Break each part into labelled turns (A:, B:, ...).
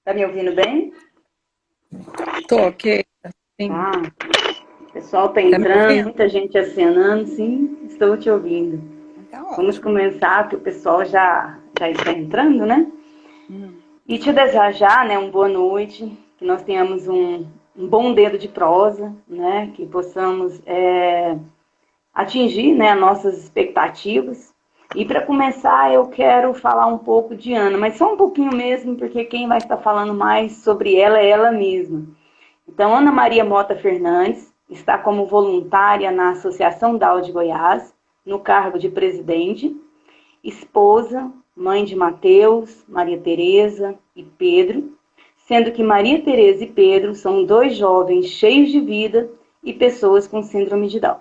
A: Tá me ouvindo bem?
B: Tô, ok. Sim.
A: Ah, o pessoal tá
B: Tá me
A: entrando,
B: ouvindo?
A: muita gente acenando, sim, estou te ouvindo.
B: Então,
A: Vamos
B: ótimo.
A: começar, que o pessoal já está entrando, né?
B: Hum.
A: E te desejar, né, uma boa noite, que nós tenhamos um bom dedo de prosa, né? Que possamos atingir, né, nossas expectativas. E para começar, eu quero falar um pouco de Ana, mas só um pouquinho mesmo, porque quem vai estar falando mais sobre ela é ela mesma. Então, Ana Maria Mota Fernandes está como voluntária na Associação DAO de Goiás, no cargo de presidente, esposa, mãe de Mateus, Maria Tereza e Pedro, sendo que Maria Tereza e Pedro são dois jovens cheios de vida e pessoas com síndrome de Down.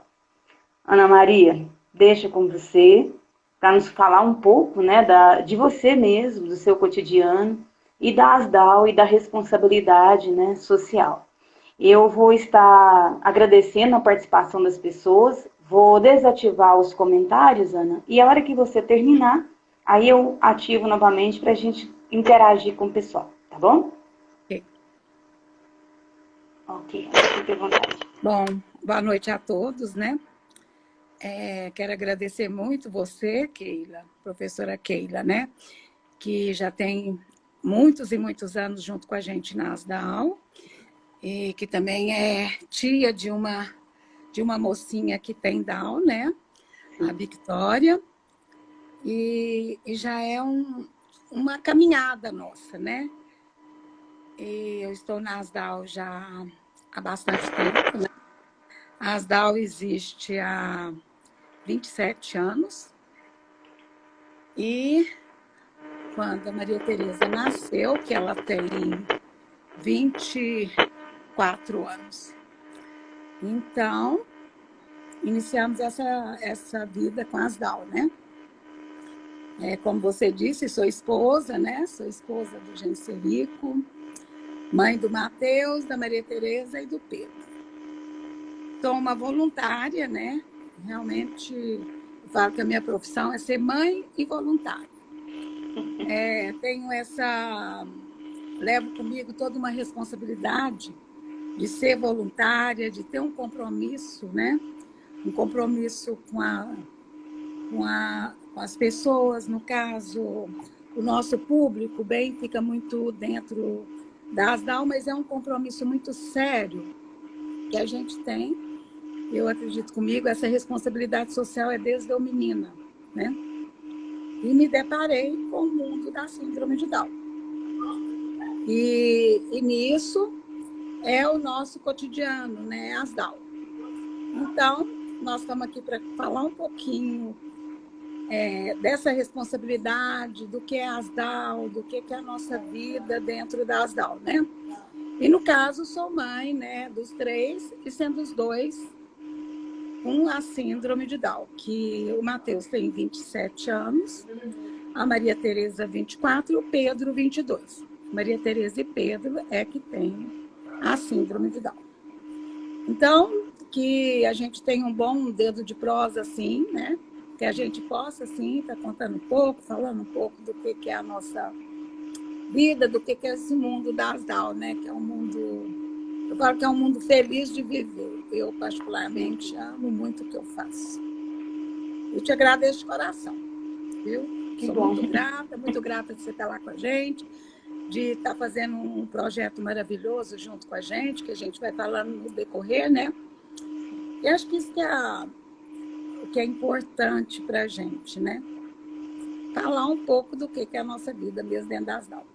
A: Ana Maria, deixa com você para nos falar um pouco, né, de você mesmo, do seu cotidiano e da ASDAO e da responsabilidade, né, social. Eu vou estar agradecendo a participação das pessoas, vou desativar os comentários, Ana, e a hora que você terminar, aí eu ativo novamente para a gente interagir com o pessoal, tá bom?
B: Ok.
A: Ok, fique à vontade.
B: Bom, boa noite a todos, né? Quero agradecer muito você, Keila, professora Keila, né? Que já tem muitos e muitos anos junto com a gente na ASDAO e que também é tia de uma mocinha que tem Down, né? A
A: Sim.
B: Victória. E já é uma caminhada nossa, né? E eu estou na ASDAO já há bastante tempo, né? A ASDAO existe há 27 anos. E quando a Maria Tereza nasceu, que ela tem 24 anos. Então, iniciamos essa vida com a ASDAO, né? Como você disse, sou esposa, né? Sou esposa do Genserico, mãe do Mateus, da Maria Tereza e do Pedro. Sou uma voluntária, né? Realmente, eu falo que a minha profissão é ser mãe e voluntária. Levo comigo toda uma responsabilidade de ser voluntária, de ter um compromisso, né? Um compromisso com as pessoas, no caso, o nosso público, bem, fica muito dentro da ASDAO, mas é um compromisso muito sério que a gente tem. Eu acredito comigo, essa responsabilidade social é desde eu menina, né? E me deparei com o mundo da síndrome de Down. E nisso é o nosso cotidiano, né? As Down. Então, nós estamos aqui para falar um pouquinho dessa responsabilidade, do que é as Down, do que é a nossa vida dentro das Down, né? E no caso, sou mãe, né, dos 3, e sendo os 2 com a síndrome de Down, que o Mateus tem 27 anos, a Maria Tereza 24 e o Pedro 22. Maria Tereza e Pedro é que tem a síndrome de Down. Então, que a gente tenha um bom dedo de prosa, assim, né? Que a gente possa, assim, estar contando um pouco, falando um pouco do que é a nossa vida, do que é esse mundo das Down, né? Que é um mundo, eu falo que é um mundo feliz de viver. Eu, particularmente, amo muito o que eu faço. Eu te agradeço de coração, viu?
A: Que
B: Sou
A: bom.
B: muito grata de você estar lá com a gente, de estar fazendo um projeto maravilhoso junto com a gente, que a gente vai falando no decorrer, né? E acho que isso o que é importante para a gente, né? Falar um pouco do que é a nossa vida mesmo dentro das DAO.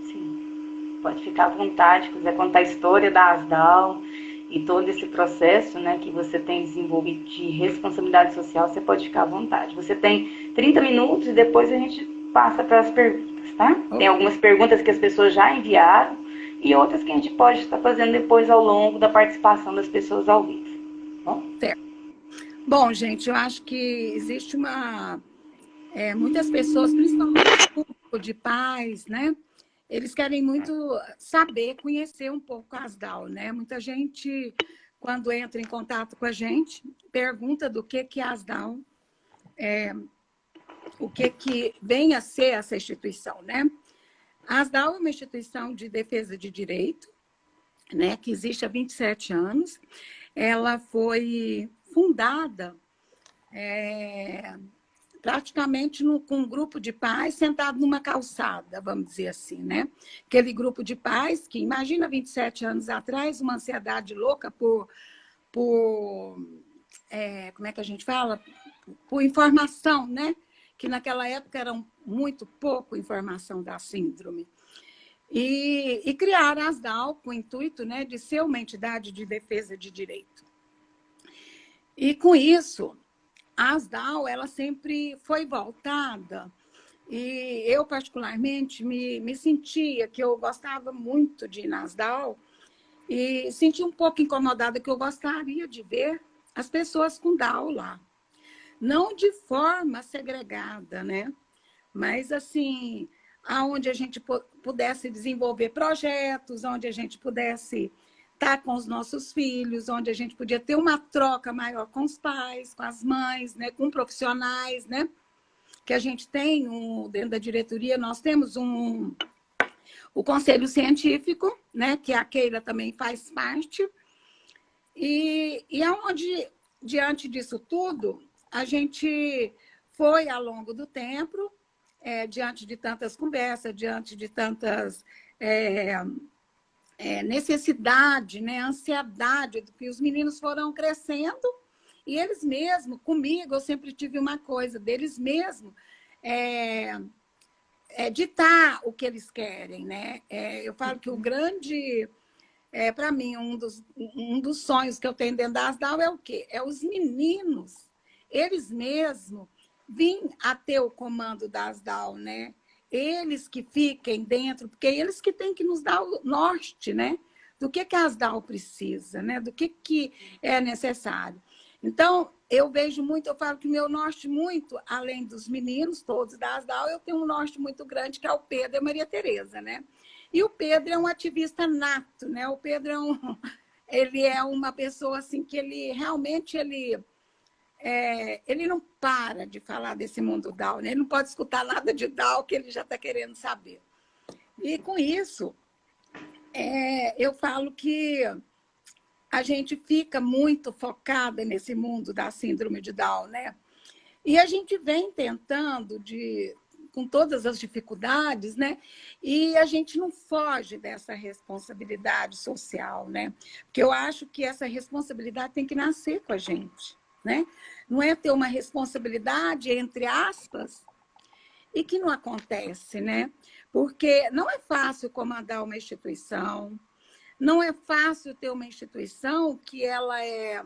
A: Sim. Pode ficar à vontade, quiser contar a história da ASDAO e todo esse processo, né, que você tem desenvolvido de responsabilidade social, você pode ficar à vontade. Você tem 30 minutos e depois a gente passa para as perguntas, tá? Tem algumas perguntas que as pessoas já enviaram e outras que a gente pode estar fazendo depois ao longo da participação das pessoas ao vivo. Bom?
B: Certo. Bom, gente, eu acho que existe muitas pessoas, principalmente público de pais, né? Eles querem muito saber, conhecer um pouco as DAO, né? Muita gente, quando entra em contato com a gente, pergunta do que é as DAO, o que vem a ser essa instituição, né? A ASDAO é uma instituição de defesa de direito, né, que existe há 27 anos. Ela foi fundada praticamente com um grupo de pais sentado numa calçada, vamos dizer assim, né? Aquele grupo de pais que, imagina, 27 anos atrás, uma ansiedade louca como é que a gente fala? Por informação, né? Que naquela época era muito pouco informação da síndrome. E criaram a ASDAO com o intuito, né, de ser uma entidade de defesa de direito. E com isso, a ASDAO ela sempre foi voltada, e eu particularmente me sentia que eu gostava muito de ir na ASDAO e sentia um pouco incomodada que eu gostaria de ver as pessoas com DAO lá. Não de forma segregada, né? Mas assim, aonde a gente pudesse desenvolver projetos, onde a gente pudesse estar com os nossos filhos, onde a gente podia ter uma troca maior com os pais, com as mães, né, com profissionais, né? Que a gente tem, dentro da diretoria, nós temos o conselho científico, né, que a Keila também faz parte, e aonde, diante disso tudo, a gente foi, ao longo do tempo, diante de tantas conversas, diante de tantas necessidade, né, ansiedade, que os meninos foram crescendo, e eles mesmos, comigo, eu sempre tive uma coisa, deles mesmos, ditar o que eles querem, né? Eu falo que o grande, para mim, um dos sonhos que eu tenho dentro da ASDAO é o quê? É os meninos, eles mesmos, vir a ter o comando da ASDAO, né? Eles que fiquem dentro, porque eles que têm que nos dar o norte, né? Do que a ASDAO precisa, né? Do que é necessário. Então, eu vejo muito, eu falo que o meu norte muito, além dos meninos todos da ASDAO, eu tenho um norte muito grande, que é o Pedro e a Maria Tereza, né? E o Pedro é um ativista nato, né? O Pedro ele é uma pessoa assim que ele realmente ele não para de falar desse mundo DAO, né? Ele não pode escutar nada de DAO que ele já está querendo saber. E com isso, eu falo que a gente fica muito focada nesse mundo da síndrome de Down, né? E a gente vem tentando, com todas as dificuldades, né? E a gente não foge dessa responsabilidade social, né? Porque eu acho que essa responsabilidade tem que nascer com a gente, né? Não é ter uma responsabilidade, entre aspas, e que não acontece, né? Porque não é fácil comandar uma instituição, não é fácil ter uma instituição que ela é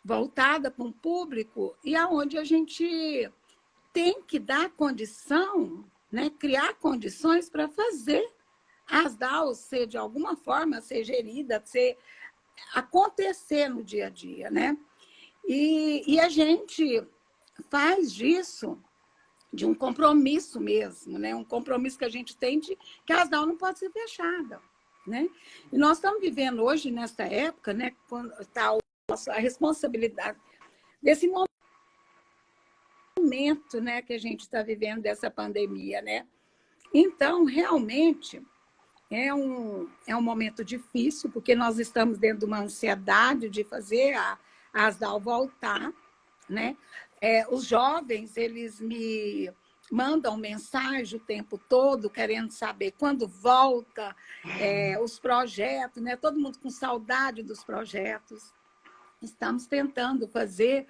B: voltada para um público e aonde a gente tem que dar condição, né? Criar condições para fazer as DAOs ser, de alguma forma, ser gerida, acontecer no dia a dia, né? E a gente faz disso de um compromisso mesmo, né? Um compromisso que a gente tem de que a ASDAO não pode ser fechada, né? E nós estamos vivendo hoje, nessa época, né, quando está a responsabilidade desse momento, né, que a gente está vivendo dessa pandemia, né? Então, realmente, é um momento difícil, porque nós estamos dentro de uma ansiedade de fazer a ASDAO voltar, né? Os jovens, eles me mandam mensagem o tempo todo, querendo saber quando volta, os projetos, né? Todo mundo com saudade dos projetos. Estamos tentando fazer,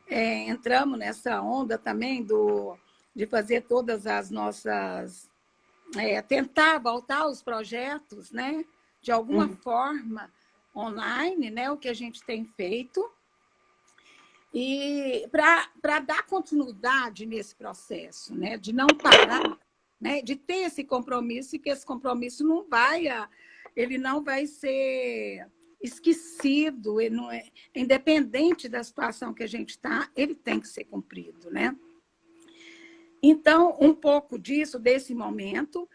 B: entramos nessa onda também de fazer todas as nossas... tentar voltar aos projetos, né? De alguma forma, online, né? O que a gente tem feito. E para dar continuidade nesse processo, né? De não parar, né? De ter esse compromisso, e que esse compromisso ele não vai ser esquecido, ele não independente da situação que a gente está, ele tem que ser cumprido, né? Então, um pouco disso, desse momento,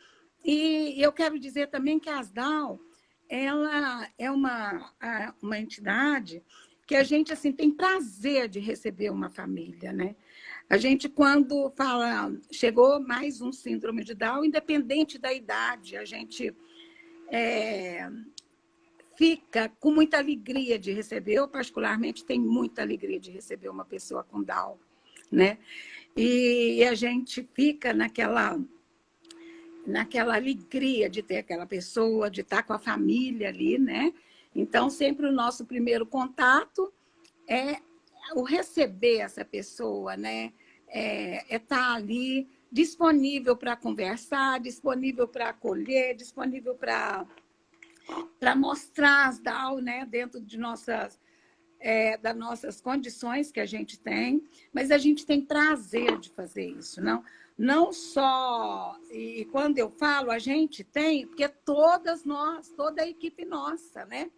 B: e eu quero dizer também que a ASDAO, ela é uma entidade que a gente assim tem prazer de receber uma família, né? A gente, quando fala, chegou mais um síndrome de Down, independente da idade, a gente fica com muita alegria de receber. Eu, particularmente, tenho muita alegria de receber uma pessoa com Down, né? E a gente fica naquela alegria de ter aquela pessoa, de estar com a família ali, né? Então, sempre o nosso primeiro contato é o receber essa pessoa, né? Estar ali disponível para conversar, disponível para acolher, disponível para mostrar as DAO, né? Dentro de das nossas condições que a gente tem, mas a gente tem prazer de fazer isso, não só, e quando eu falo a gente tem, porque todas nós, toda a equipe nossa, né?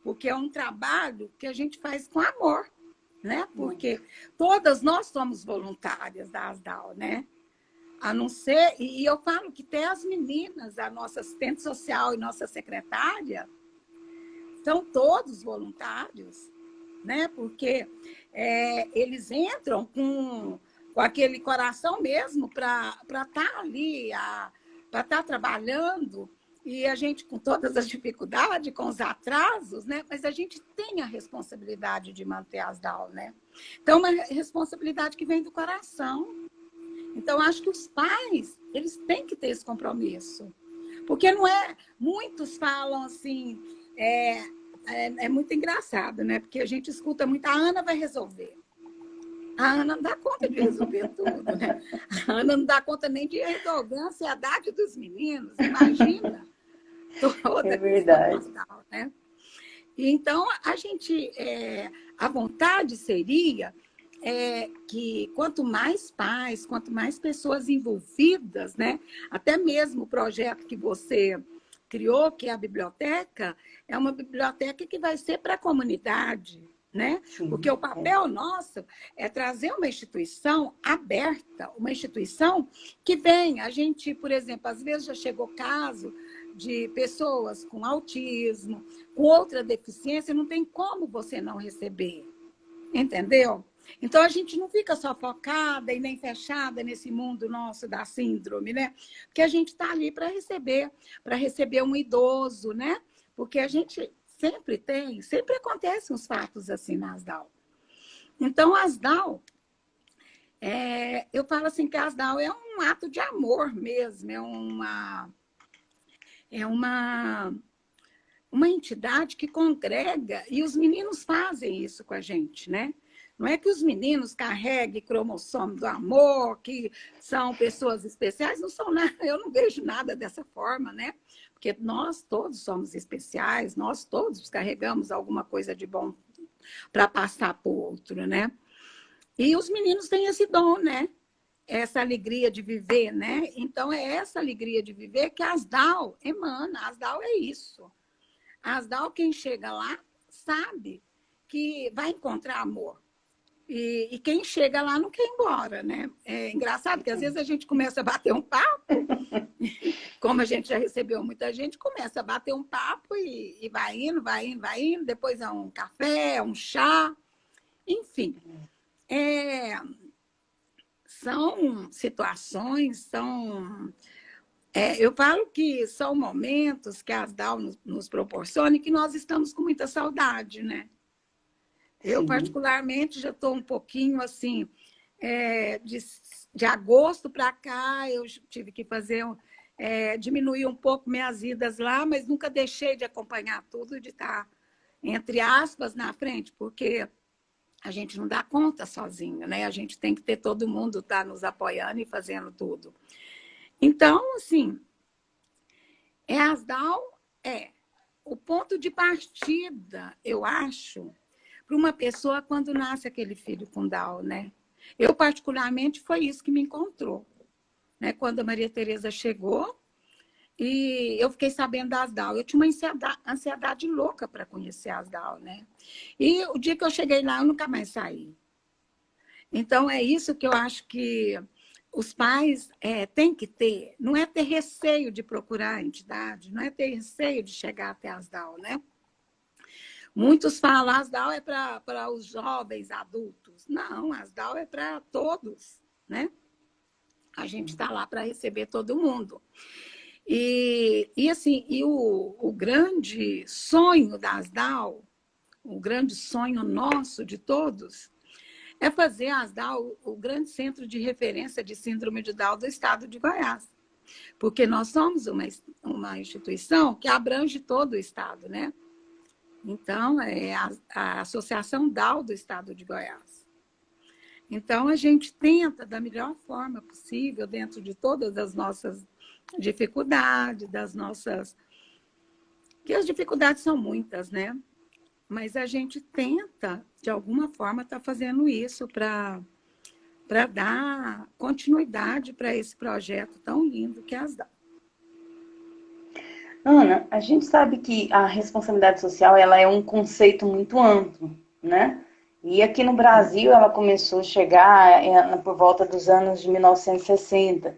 B: Porque é um trabalho que a gente faz com amor, né? Porque todas nós somos voluntárias da ASDAO, né? A não ser, e eu falo que até as meninas, a nossa assistente social e nossa secretária, são todos voluntários, né? Porque eles entram com aquele coração mesmo para estar ali, para estar trabalhando, e a gente, com todas as dificuldades, com os atrasos, né? Mas a gente tem a responsabilidade de manter as DAO, né? Então, uma responsabilidade que vem do coração. Então, acho que os pais, eles têm que ter esse compromisso. Porque não é... Muitos falam assim... É muito engraçado, né? Porque a gente escuta muito, a Ana vai resolver. A Ana não dá conta de resolver tudo, né? A Ana não dá conta nem de resolver a ansiedade dos meninos, imagina. Toda
A: É verdade.
B: Natal, né? E então, a vontade seria que quanto mais pais, quanto mais pessoas envolvidas, né? Até mesmo o projeto que você criou, que é a biblioteca, é uma biblioteca que vai ser para a comunidade, né?
A: Sim,
B: porque o papel nosso é trazer uma instituição aberta, uma instituição que venha. A gente, por exemplo, às vezes já chegou caso de pessoas com autismo, com outra deficiência, não tem como você não receber, entendeu? Então, a gente não fica só focada e nem fechada nesse mundo nosso da síndrome, né? Porque a gente está ali para receber um idoso, né? Porque a gente sempre acontecem uns fatos assim nas DAO. Então, as DAO, eu falo assim que as DAO é um ato de amor mesmo, é uma entidade que congrega, e os meninos fazem isso com a gente, né? Não é que os meninos carreguem cromossomo do amor, que são pessoas especiais, não são nada, eu não vejo nada dessa forma, né? Porque nós todos somos especiais, nós todos carregamos alguma coisa de bom para passar para o outro, né? E os meninos têm esse dom, né? Essa alegria de viver, né? Então, é essa alegria de viver que a Asdal emana. A Asdal é isso. A Asdal, quem chega lá, sabe que vai encontrar amor. E quem chega lá não quer ir embora, né? É engraçado que às vezes a gente começa a bater um papo, como a gente já recebeu muita gente, começa a bater um papo e vai indo, vai indo, vai indo, depois é um café, um chá, enfim. São situações, eu falo que são momentos que a Asdal nos proporciona e que nós estamos com muita saudade, né? Eu, particularmente, já estou um pouquinho assim, de agosto para cá, eu tive que diminuir um pouco minhas idas lá, mas nunca deixei de acompanhar tudo, de estar, entre aspas, na frente, porque a gente não dá conta sozinho, né? A gente tem que ter todo mundo nos apoiando e fazendo tudo. Então, assim, a Asdal é o ponto de partida, eu acho, para uma pessoa quando nasce aquele filho com Down, né? Eu, particularmente, foi isso que me encontrou, né? Quando a Maria Tereza chegou e eu fiquei sabendo das Down. Eu tinha uma ansiedade louca para conhecer as Down, né? E o dia que eu cheguei lá, eu nunca mais saí. Então, é isso que eu acho que os pais têm que ter. Não é ter receio de procurar a entidade, não é ter receio de chegar até as Down, né? Muitos falam, as DAO é para os jovens adultos. Não, as DAO é para todos. né? A gente está lá para receber todo mundo. E o grande sonho da ASDAL, o grande sonho nosso de todos, é fazer a ASDAL o grande centro de referência de síndrome de Down do estado de Goiás. Porque nós somos uma instituição que abrange todo o estado, né? Então, é a Associação Down do estado de Goiás. Então, a gente tenta, da melhor forma possível, dentro de todas as nossas dificuldades, que as dificuldades são muitas, né? Mas a gente tenta, de alguma forma, estar fazendo isso para dar continuidade para esse projeto tão lindo que é a ASDAL.
A: Ana, a gente sabe que a responsabilidade social ela é um conceito muito amplo, né? E aqui no Brasil ela começou a chegar por volta dos anos de 1960.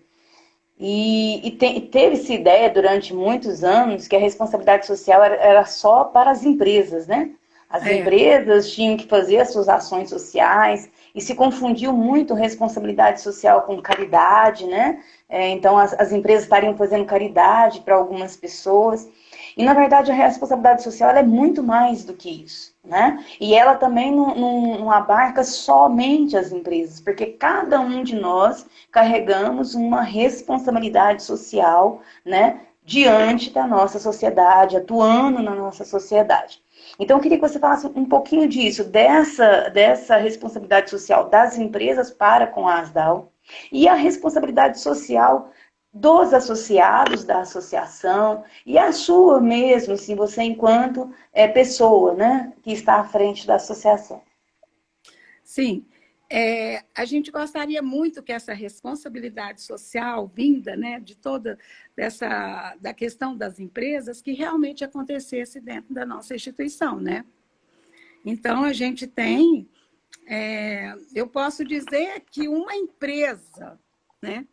A: E teve-se ideia durante muitos anos que a responsabilidade social era só para as empresas, né? As empresas tinham que fazer as suas ações sociais e se confundiu muito responsabilidade social com caridade, né? Então, as empresas estariam fazendo caridade para algumas pessoas. E, na verdade, a responsabilidade social ela é muito mais do que isso, né? E ela também não abarca somente as empresas, porque cada um de nós carregamos uma responsabilidade social, né? Diante da nossa sociedade, atuando na nossa sociedade. Então, eu queria que você falasse um pouquinho disso, dessa responsabilidade social das empresas para com a ASDAL e a responsabilidade social dos associados da associação e a sua mesmo, se você enquanto pessoa, né, que está à frente da associação.
B: Sim, a gente gostaria muito que essa responsabilidade social vinda, né, de toda da questão das empresas, que realmente acontecesse dentro da nossa instituição, né? Então, a gente tem, eu posso dizer que uma empresa, né,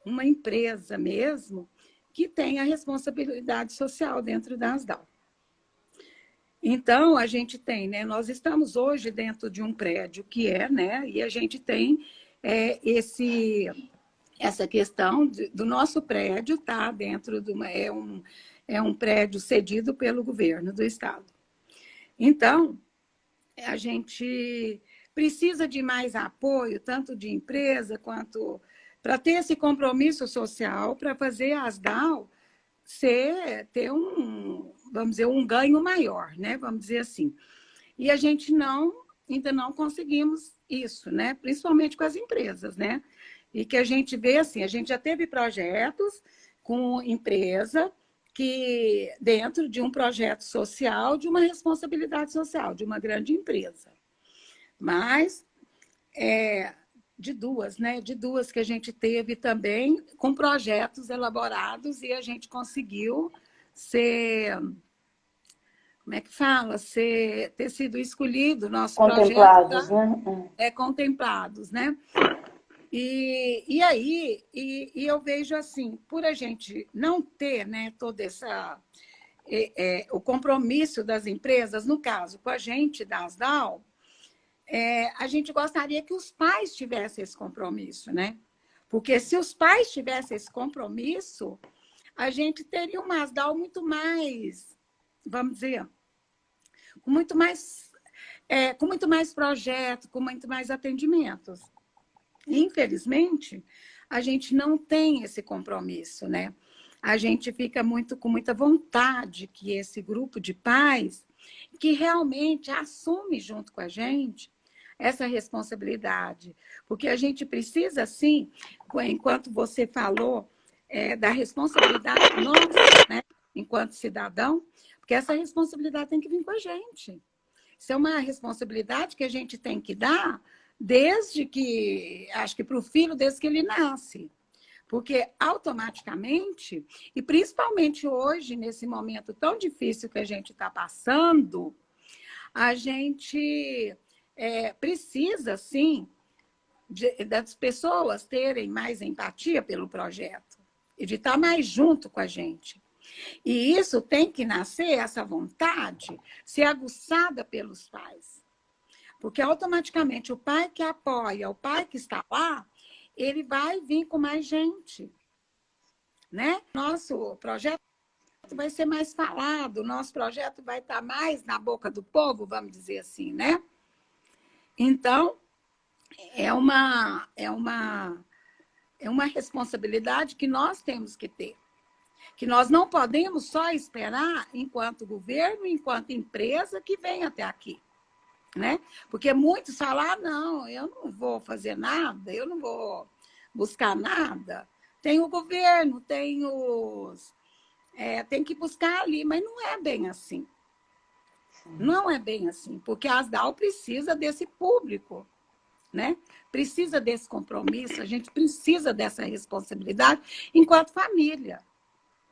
B: uma empresa mesmo, que tem a responsabilidade social dentro da ASDAL. Então, a gente tem, né? Nós estamos hoje dentro de um prédio que né? E a gente tem essa questão do nosso prédio tá dentro de um prédio cedido pelo governo do estado. Então, a gente precisa de mais apoio, tanto de empresa quanto para ter esse compromisso social, para fazer a ASDAL ter vamos dizer, um ganho maior, né? Vamos dizer assim. E a gente ainda não conseguimos isso, né? Principalmente com as empresas, né? E que a gente vê assim, a gente já teve projetos com empresa que dentro de um projeto social, de uma responsabilidade social, de uma grande empresa. Mas de duas, né? De duas que a gente teve também com projetos elaborados e a gente conseguiu como é que fala? Ter sido escolhido nosso
A: contemplados,
B: projeto,
A: né?
B: Contemplados, né? E aí eu vejo assim, por a gente não ter, né, todo o compromisso das empresas, no caso, com a gente da ASDAL, a gente gostaria que os pais tivessem esse compromisso, né? Porque se os pais tivessem esse compromisso, a gente teria uma ASDAL muito mais, vamos dizer, com muito mais projetos, com muito mais atendimentos. Infelizmente, a gente não tem esse compromisso, né? A gente fica com muita vontade que esse grupo de pais que realmente assume junto com a gente essa responsabilidade. Porque a gente precisa, sim, enquanto você falou da responsabilidade nossa, né, enquanto cidadão, porque essa responsabilidade tem que vir com a gente. Isso é uma responsabilidade que a gente tem que dar acho que para o filho, desde que ele nasce. Porque automaticamente, e principalmente hoje, nesse momento tão difícil que a gente está passando, a gente precisa, sim, das pessoas terem mais empatia pelo projeto e de estar mais junto com a gente. E isso tem que nascer, essa vontade, ser aguçada pelos pais. Porque automaticamente o pai que apoia, o pai que está lá, ele vai vir com mais gente, né? Nosso projeto vai ser mais falado, nosso projeto vai estar mais na boca do povo, vamos dizer assim, né? Então, é uma responsabilidade que nós temos que ter, que nós não podemos só esperar enquanto governo, enquanto empresa que vem até aqui, né? Porque muitos falam, não, eu não vou fazer nada, eu não vou buscar nada. Tem o governo, tem que buscar ali, mas não é bem assim. Não é bem assim, porque a ASDAL precisa desse público, né? Precisa desse compromisso, a gente precisa dessa responsabilidade enquanto família,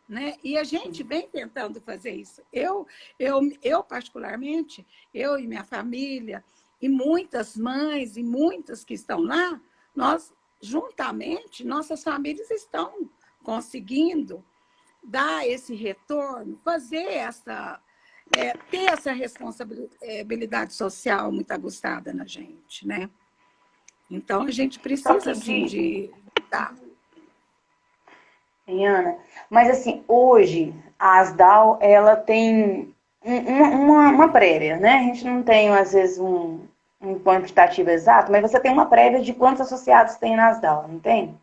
B: né? E a gente vem tentando fazer isso. Eu particularmente, eu e minha família, e muitas mães, e muitas que estão lá, nós, juntamente, nossas famílias estão conseguindo dar esse retorno, ter essa responsabilidade social muito aguçada na gente, né? Então, a gente
A: Só que
B: precisa, assim, de... Tá.
A: Ana, mas assim, hoje a ASDAL, ela tem uma prévia, né? A gente não tem, às vezes, um quantitativo exato, mas você tem uma prévia de quantos associados tem na ASDAL, não tem?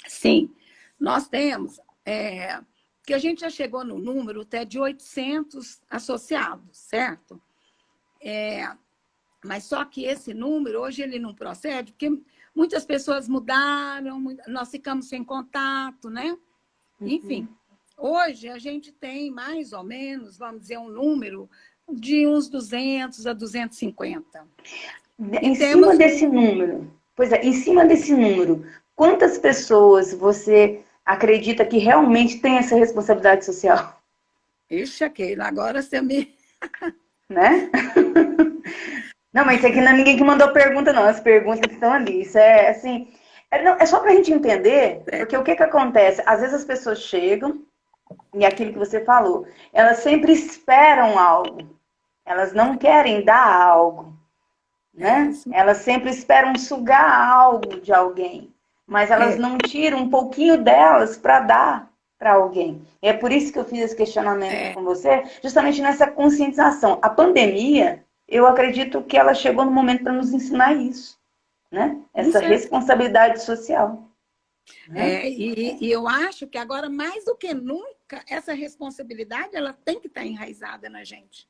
B: Sim, nós temos, que a gente já chegou no número até de 800 associados, certo? Mas só que esse número, hoje, ele não procede, porque muitas pessoas mudaram, nós ficamos sem contato, né? Enfim, hoje a gente tem mais ou menos, vamos dizer, um número de uns 200 a 250.
A: Em cima desse número, pois é, em cima desse número, quantas pessoas você acredita que realmente tem essa responsabilidade social?
B: Ixi, Keila, agora você me...
A: Né? Não, mas isso aqui não é ninguém que mandou pergunta, não. As perguntas que estão ali. Isso é assim. É só para a gente entender, porque o que acontece? Às vezes as pessoas chegam, e aquilo que você falou, elas sempre esperam algo. Elas não querem dar algo, né? Elas sempre esperam sugar algo de alguém, mas elas não tiram um pouquinho delas para dar para alguém. E é por isso que eu fiz esse questionamento com você, justamente nessa conscientização. A pandemia, eu acredito que ela chegou no momento para nos ensinar isso, né? Essa responsabilidade social. Né?
B: E eu acho que agora, mais do que nunca, essa responsabilidade ela tem que estar enraizada na gente.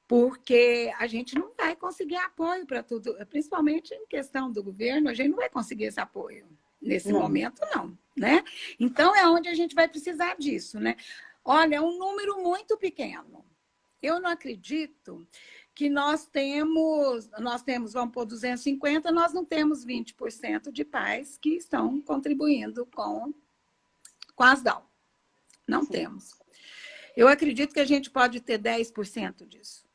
B: Porque a gente não vai conseguir apoio para tudo, principalmente em questão do governo, a gente não vai conseguir esse apoio. Nesse momento, não. Né? Então, é onde a gente vai precisar disso. Né? Olha, é um número muito pequeno. Eu não acredito que nós temos, vamos pôr 250, nós não temos 20% de pais que estão contribuindo com a ASDAL. Não temos. Eu acredito que a gente pode ter 10% disso.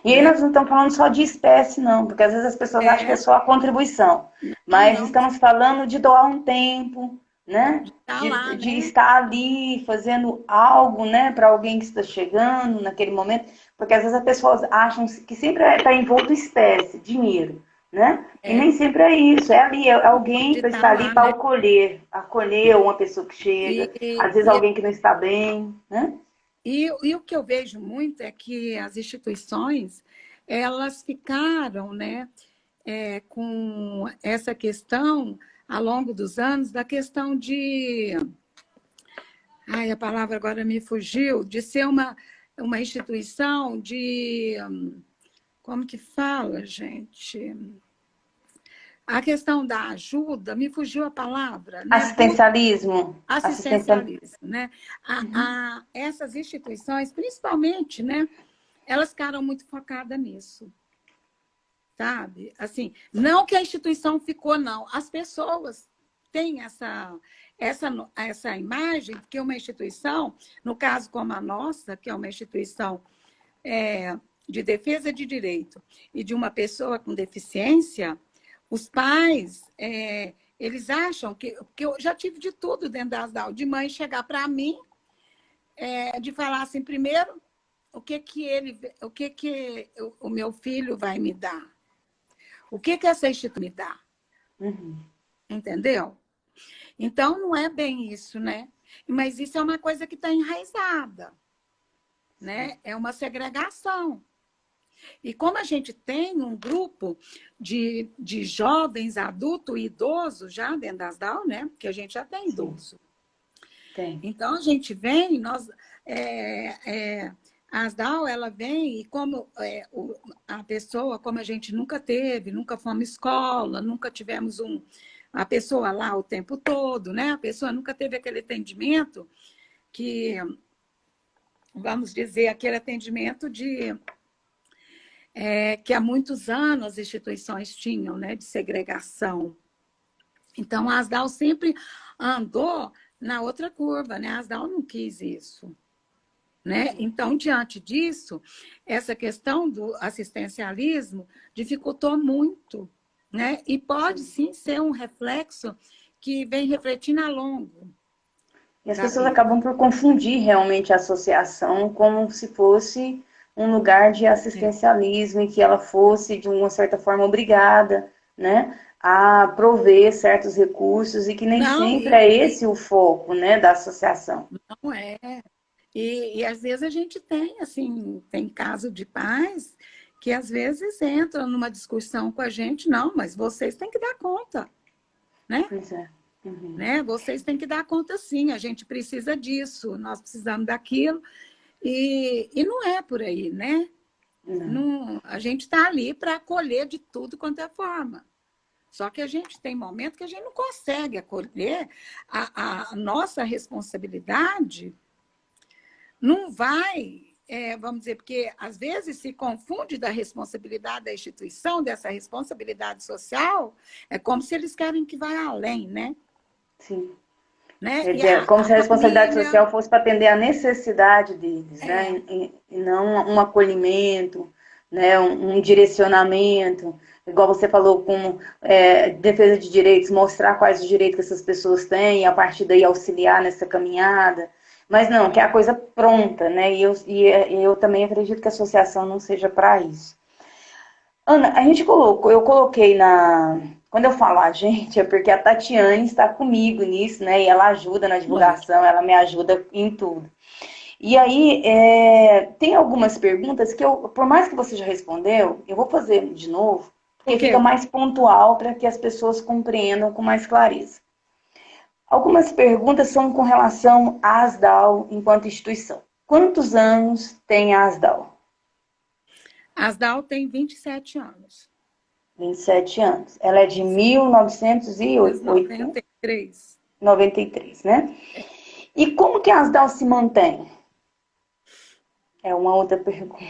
A: E aí nós não estamos falando só de espécie, não, porque às vezes as pessoas acham que é só a contribuição. Mas estamos falando de doar um tempo, né? De estar ali fazendo algo, né, para alguém que está chegando naquele momento, porque às vezes as pessoas acham que sempre está envolto espécie, dinheiro, né? E nem sempre é isso, é ali, é alguém para estar ali para acolher uma pessoa que chega, às vezes alguém que não está bem, né?
B: E o que eu vejo muito é que as instituições, elas ficaram, né, com essa questão, ao longo dos anos, da questão de... Ai, a palavra agora me fugiu, de ser uma instituição de... Como que fala, gente? A questão da ajuda, me fugiu a palavra. Né?
A: Assistencialismo.
B: Assistencialismo, né? Essas instituições, principalmente, né? Elas ficaram muito focadas nisso. Sabe? Assim, não que a instituição ficou, não. As pessoas têm essa imagem que uma instituição, no caso como a nossa, que é uma instituição de defesa de direito e de uma pessoa com deficiência, os pais, eles acham que eu já tive de tudo dentro da ASDAL, de mãe chegar para mim, de falar assim, primeiro, o meu filho vai me dar? O que essa instituição me dá?
A: Uhum.
B: Entendeu? Então, não é bem isso, né? Mas isso é uma coisa que está enraizada, né? É uma segregação. E como a gente tem um grupo de jovens, adulto e idoso já dentro das DAO, né? Porque a gente já tem idoso.
A: Tem.
B: Então, a gente vem, as DAO, ela vem e como a pessoa, como a gente nunca teve, nunca fomos escola, nunca tivemos a pessoa lá o tempo todo, né? A pessoa nunca teve aquele atendimento que, vamos dizer, aquele atendimento que há muitos anos as instituições tinham, né? De segregação. Então, a Asdal sempre andou na outra curva, né? A Asdal não quis isso. Né? Então, diante disso, essa questão do assistencialismo dificultou muito, né? E pode sim ser um reflexo que vem refletindo a longo.
A: E as pessoas acabam por confundir realmente a associação como se fosse um lugar de assistencialismo e que ela fosse, de uma certa forma, obrigada, né, a prover certos recursos e que nem sempre é esse o foco, né, da associação.
B: Não é. E às vezes a gente tem, assim, tem caso de pais que às vezes entram numa discussão com a gente, não, mas vocês têm que dar conta, né?
A: Pois é. Uhum.
B: Né? Vocês têm que dar conta sim, a gente precisa disso, nós precisamos daquilo, e não é por aí, né? Não, a gente está ali para acolher de tudo quanto é forma. Só que a gente tem momentos que a gente não consegue acolher a nossa responsabilidade. Não vai, vamos dizer, porque às vezes se confunde da responsabilidade da instituição, dessa responsabilidade social, é como se eles querem que vá além, né?
A: Sim.
B: Né?
A: Quer dizer, como se a responsabilidade social fosse para atender a necessidade deles, né? E não um acolhimento, né? Um direcionamento, igual você falou, com defesa de direitos, mostrar quais os direitos que essas pessoas têm e a partir daí auxiliar nessa caminhada. Mas não, que é a coisa pronta, né? E eu também acredito que a associação não seja para isso. Ana, eu coloquei quando eu falo a gente, é porque a Tatiane está comigo nisso, né? E ela ajuda na divulgação, ela me ajuda em tudo. E aí, tem algumas perguntas que por mais que você já respondeu, eu vou fazer de novo, porque fica mais pontual para que as pessoas compreendam com mais clareza. Algumas perguntas são com relação à Asdal enquanto instituição. Quantos anos tem a Asdal?
B: A Asdal tem 27 anos.
A: 27 anos. Ela é de 1993. 93, né? E como que a Asdal se mantém? É uma outra pergunta.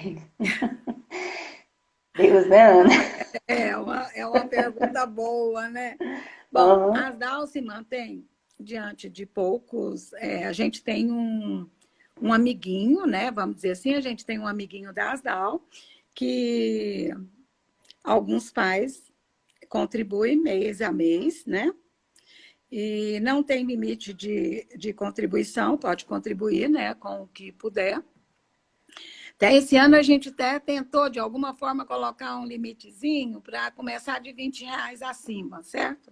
A: Deus, né, Ana?
B: É uma pergunta boa, né? Bom, a Asdal se mantém diante de poucos. A gente tem um amiguinho, né? Vamos dizer assim, a gente tem um amiguinho da Asdal que alguns pais contribuem mês a mês, né? E não tem limite de contribuição, pode contribuir, né, com o que puder. Até esse ano a gente até tentou, de alguma forma, colocar um limitezinho para começar de R$20 acima, certo?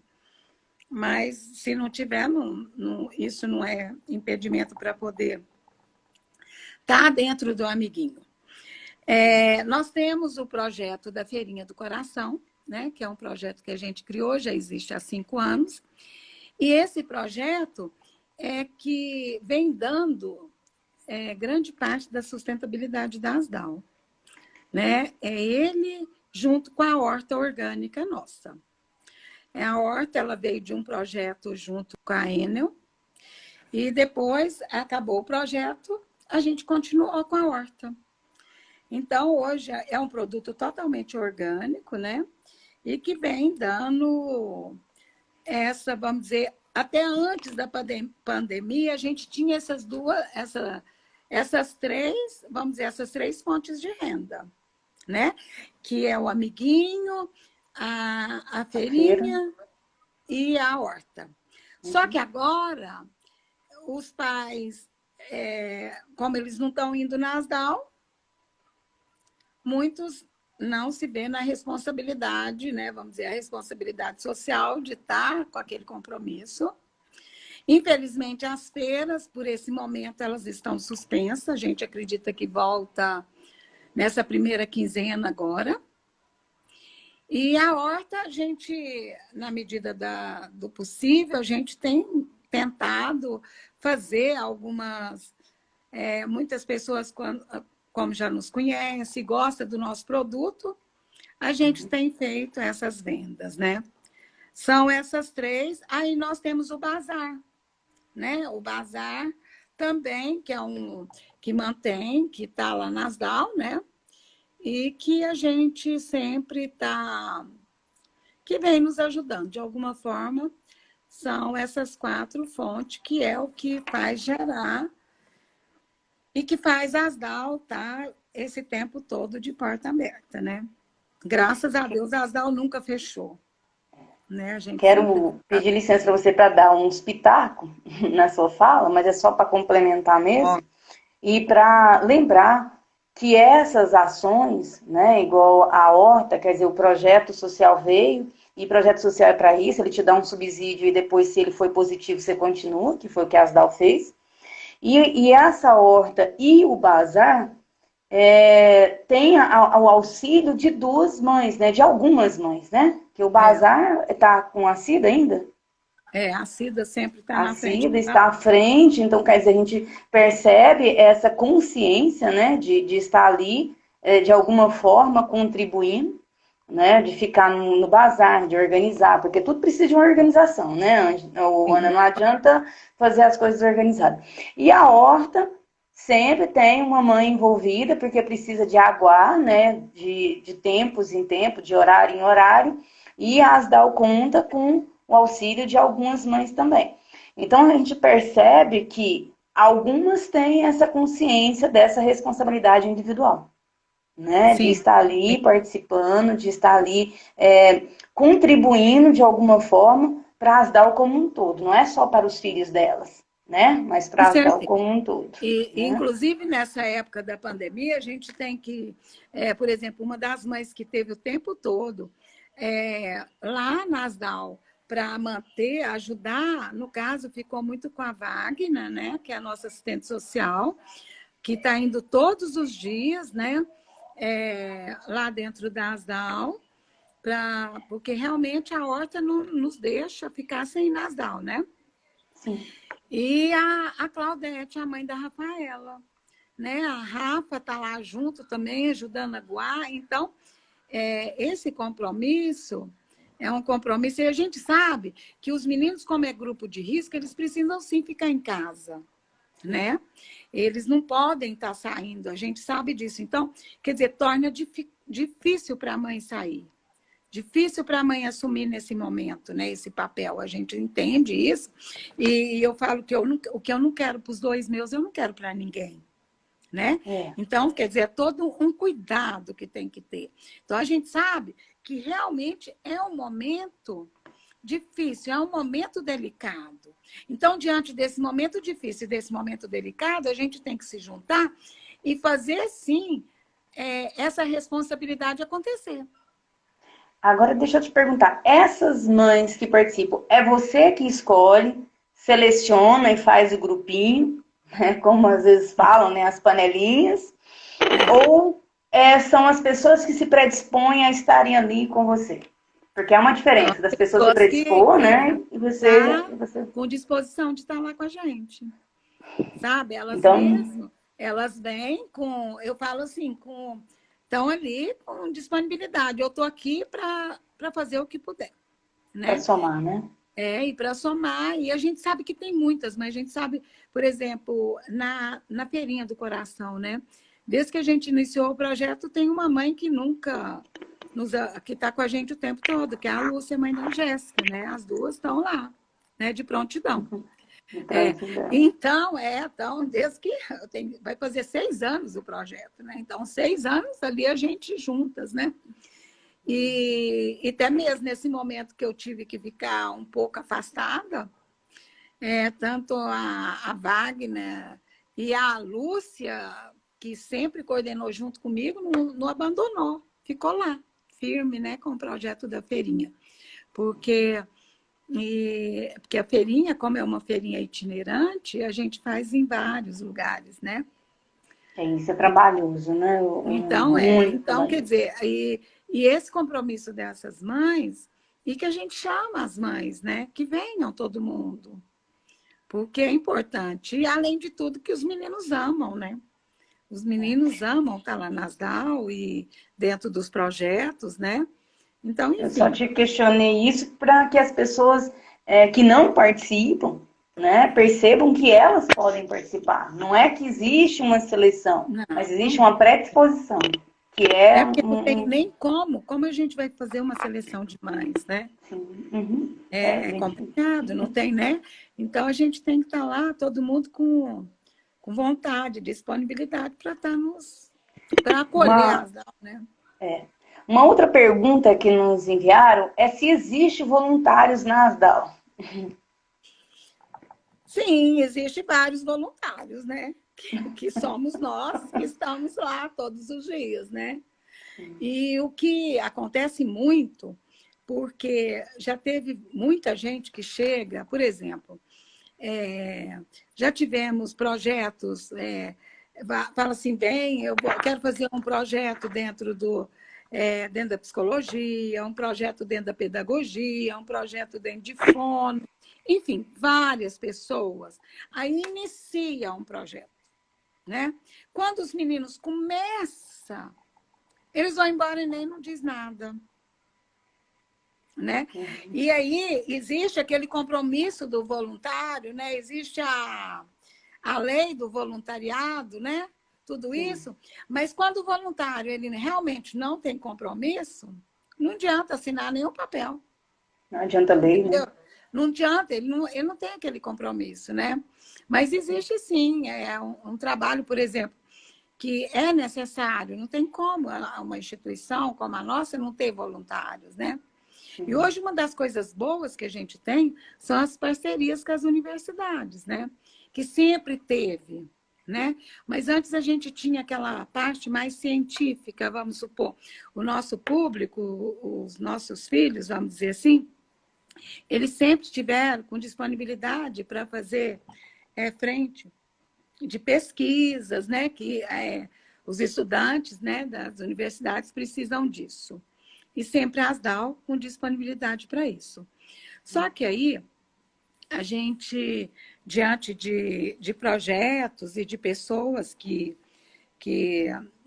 B: Mas se não tiver, isso não é impedimento para poder estar dentro do amiguinho. Nós temos o projeto da Feirinha do Coração, né, que é um projeto que a gente criou, já existe há 5 anos. E esse projeto é que vem dando grande parte da sustentabilidade da Asdal. Né? É ele junto com a horta orgânica nossa. A horta ela veio de um projeto junto com a Enel, e depois acabou o projeto, a gente continuou com a horta. Então, hoje é um produto totalmente orgânico, né? E que vem dando vamos dizer, até antes da pandemia, a gente tinha essas três, vamos dizer, essas 3 fontes de renda, né? Que é o amiguinho, a feirinha e a horta. Só que agora, os pais, como eles não estão indo na Asdal, muitos não se vê na responsabilidade, né? Vamos dizer, a responsabilidade social de estar com aquele compromisso. Infelizmente, as feiras, por esse momento, elas estão suspensas. A gente acredita que volta nessa primeira quinzena agora. E a horta, a gente, na medida do possível, a gente tem tentado fazer algumas... muitas pessoas, como já nos conhecem, gostam do nosso produto, a gente tem feito essas vendas, né? São essas três. Aí nós temos o bazar, né? O bazar também, que é que mantém, que está lá nas DAO, né? E que a gente sempre está... que vem nos ajudando, de alguma forma, são essas 4 fontes, que é o que faz gerar e que faz as DAO estar esse tempo todo de porta aberta, né? Graças a Deus, a Asdal nunca fechou. Né? A gente
A: Quero pedir licença para você para dar uns pitacos na sua fala, mas é só para complementar mesmo. E para lembrar que essas ações, né, igual a horta, quer dizer, o projeto social veio, e projeto social é para isso, ele te dá um subsídio e depois, se ele foi positivo, você continua, que foi o que a Asdal fez. E essa horta e o bazar tem o auxílio de 2 mães, né? De algumas mães, né? Que o bazar está com a Cida ainda?
B: A Cida sempre está na frente.
A: A Cida está à frente, então, quer dizer, a gente percebe essa consciência, né? De estar ali, de alguma forma, contribuindo, né? De ficar no bazar, de organizar, porque tudo precisa de uma organização, né, Ana? Não adianta fazer as coisas organizadas. E a horta sempre tem uma mãe envolvida, porque precisa de aguar, né, de tempos em tempo, de horário em horário, e a Asdal conta com o auxílio de algumas mães também. Então, a gente percebe que algumas têm essa consciência dessa responsabilidade individual, né, de estar ali participando, de estar ali contribuindo de alguma forma para a Asdal como um todo, não é só para os filhos delas, né? Mas para a Asdal como um todo.
B: E,
A: né?
B: Inclusive, nessa época da pandemia, a gente tem que, por exemplo, uma das mães que teve o tempo todo lá na Asdal para manter, ajudar, no caso, ficou muito com a Wagner, né, que é a nossa assistente social, que está indo todos os dias, né, lá dentro da Asdal, porque realmente a horta não nos deixa ficar sem Nasdal, né?
A: Sim.
B: E a Claudete, a mãe da Rafaela, né? A Rafa está lá junto também, ajudando a guar. Então, esse compromisso é um compromisso. E a gente sabe que os meninos, como é grupo de risco, eles precisam sim ficar em casa, né? Eles não podem estar saindo, a gente sabe disso. Então, quer dizer, torna difícil para a mãe sair. Difícil para a mãe assumir nesse momento, né, esse papel. A gente entende isso. E eu falo que o que eu não quero para os 2 meus, eu não quero para ninguém. Né? Então, quer dizer, é todo um cuidado que tem que ter. Então, a gente sabe que realmente é um momento difícil, é um momento delicado. Então, diante desse momento difícil, desse momento delicado, a gente tem que se juntar e fazer, sim, essa responsabilidade acontecer.
A: Agora, deixa eu te perguntar, essas mães que participam, é você que escolhe, seleciona e faz o grupinho, né, como às vezes falam, né, as panelinhas, ou são as pessoas que se predispõem a estarem ali com você? Porque é uma diferença das pessoas se predispor, né, e você...
B: com disposição de estar lá com a gente, sabe? Elas vêm com, eu falo assim, estão ali com disponibilidade. Eu estou aqui para fazer o que puder. Né?
A: Para somar, né?
B: E para somar. E a gente sabe que tem muitas, mas a gente sabe, por exemplo, na Feirinha do Coração, né? Desde que a gente iniciou o projeto, tem uma mãe que que está com a gente o tempo todo, que é a Lúcia, mãe da Jéssica, né? As duas estão lá, né? De prontidão. Então, desde que vai fazer 6 anos o projeto, né? Então, 6 anos ali a gente juntas, né? E até mesmo nesse momento que eu tive que ficar um pouco afastada, tanto a Wagner e a Lúcia que sempre coordenou junto comigo, não abandonou, ficou lá, firme, né, com o projeto da feirinha. Porque a feirinha, como é uma feirinha itinerante, a gente faz em vários lugares, né?
A: Isso é trabalhoso, né? Muito
B: Então, quer
A: trabalhoso.
B: dizer, e esse compromisso dessas mães, e que a gente chama as mães, né? Que venham todo mundo, porque é importante. E, além de tudo, que os meninos amam, né? Os meninos amam estar lá nas DAO e dentro dos projetos, né? Então,
A: Eu só
B: enfim.
A: te questionei isso para que as pessoas que não participam, né, percebam que elas podem participar. Não é que existe uma seleção, mas existe
B: Não,
A: uma predisposição, que é
B: é porque não tem nem como a gente vai fazer uma seleção de mães, né?
A: sim, uhum,
B: É
A: gente,
B: complicado, não tem, né? Então a gente tem que estar lá, todo mundo com vontade, disponibilidade para para acolher
A: uma,
B: as aulas, né?
A: uma outra pergunta que nos enviaram é se existe voluntários na ASDAL.
B: Sim, existe vários voluntários, né? Que somos nós que estamos lá todos os dias, né? E o que acontece muito, porque já teve muita gente que chega, por exemplo, já tivemos projetos, fala assim, bem, quero fazer um projeto dentro da psicologia, um projeto dentro da pedagogia, um projeto dentro de fono, enfim, várias pessoas. Aí inicia um projeto, né? Quando os meninos começam, eles vão embora e nem não diz nada, né? E aí existe aquele compromisso do voluntário, né? Existe a lei do voluntariado, né? Tudo
A: Sim,
B: isso, mas quando o voluntário ele realmente não tem compromisso, não adianta assinar nenhum papel,
A: não adianta lei, né?
B: entendeu? Não adianta, ele não tem aquele compromisso, né? Mas existe sim, é um trabalho, por exemplo, que é necessário, não tem como uma instituição como a nossa não ter voluntários, né? E hoje uma das coisas boas que a gente tem são as parcerias com as universidades, né? Que sempre teve, né? Mas antes a gente tinha aquela parte mais científica, vamos supor, o nosso público, os nossos filhos, vamos dizer assim, eles sempre tiveram com disponibilidade para fazer frente de pesquisas, né? Que os estudantes, né, das universidades precisam disso. E sempre a ASDAL com disponibilidade para isso. Só que aí, a gente, diante de projetos e de pessoas que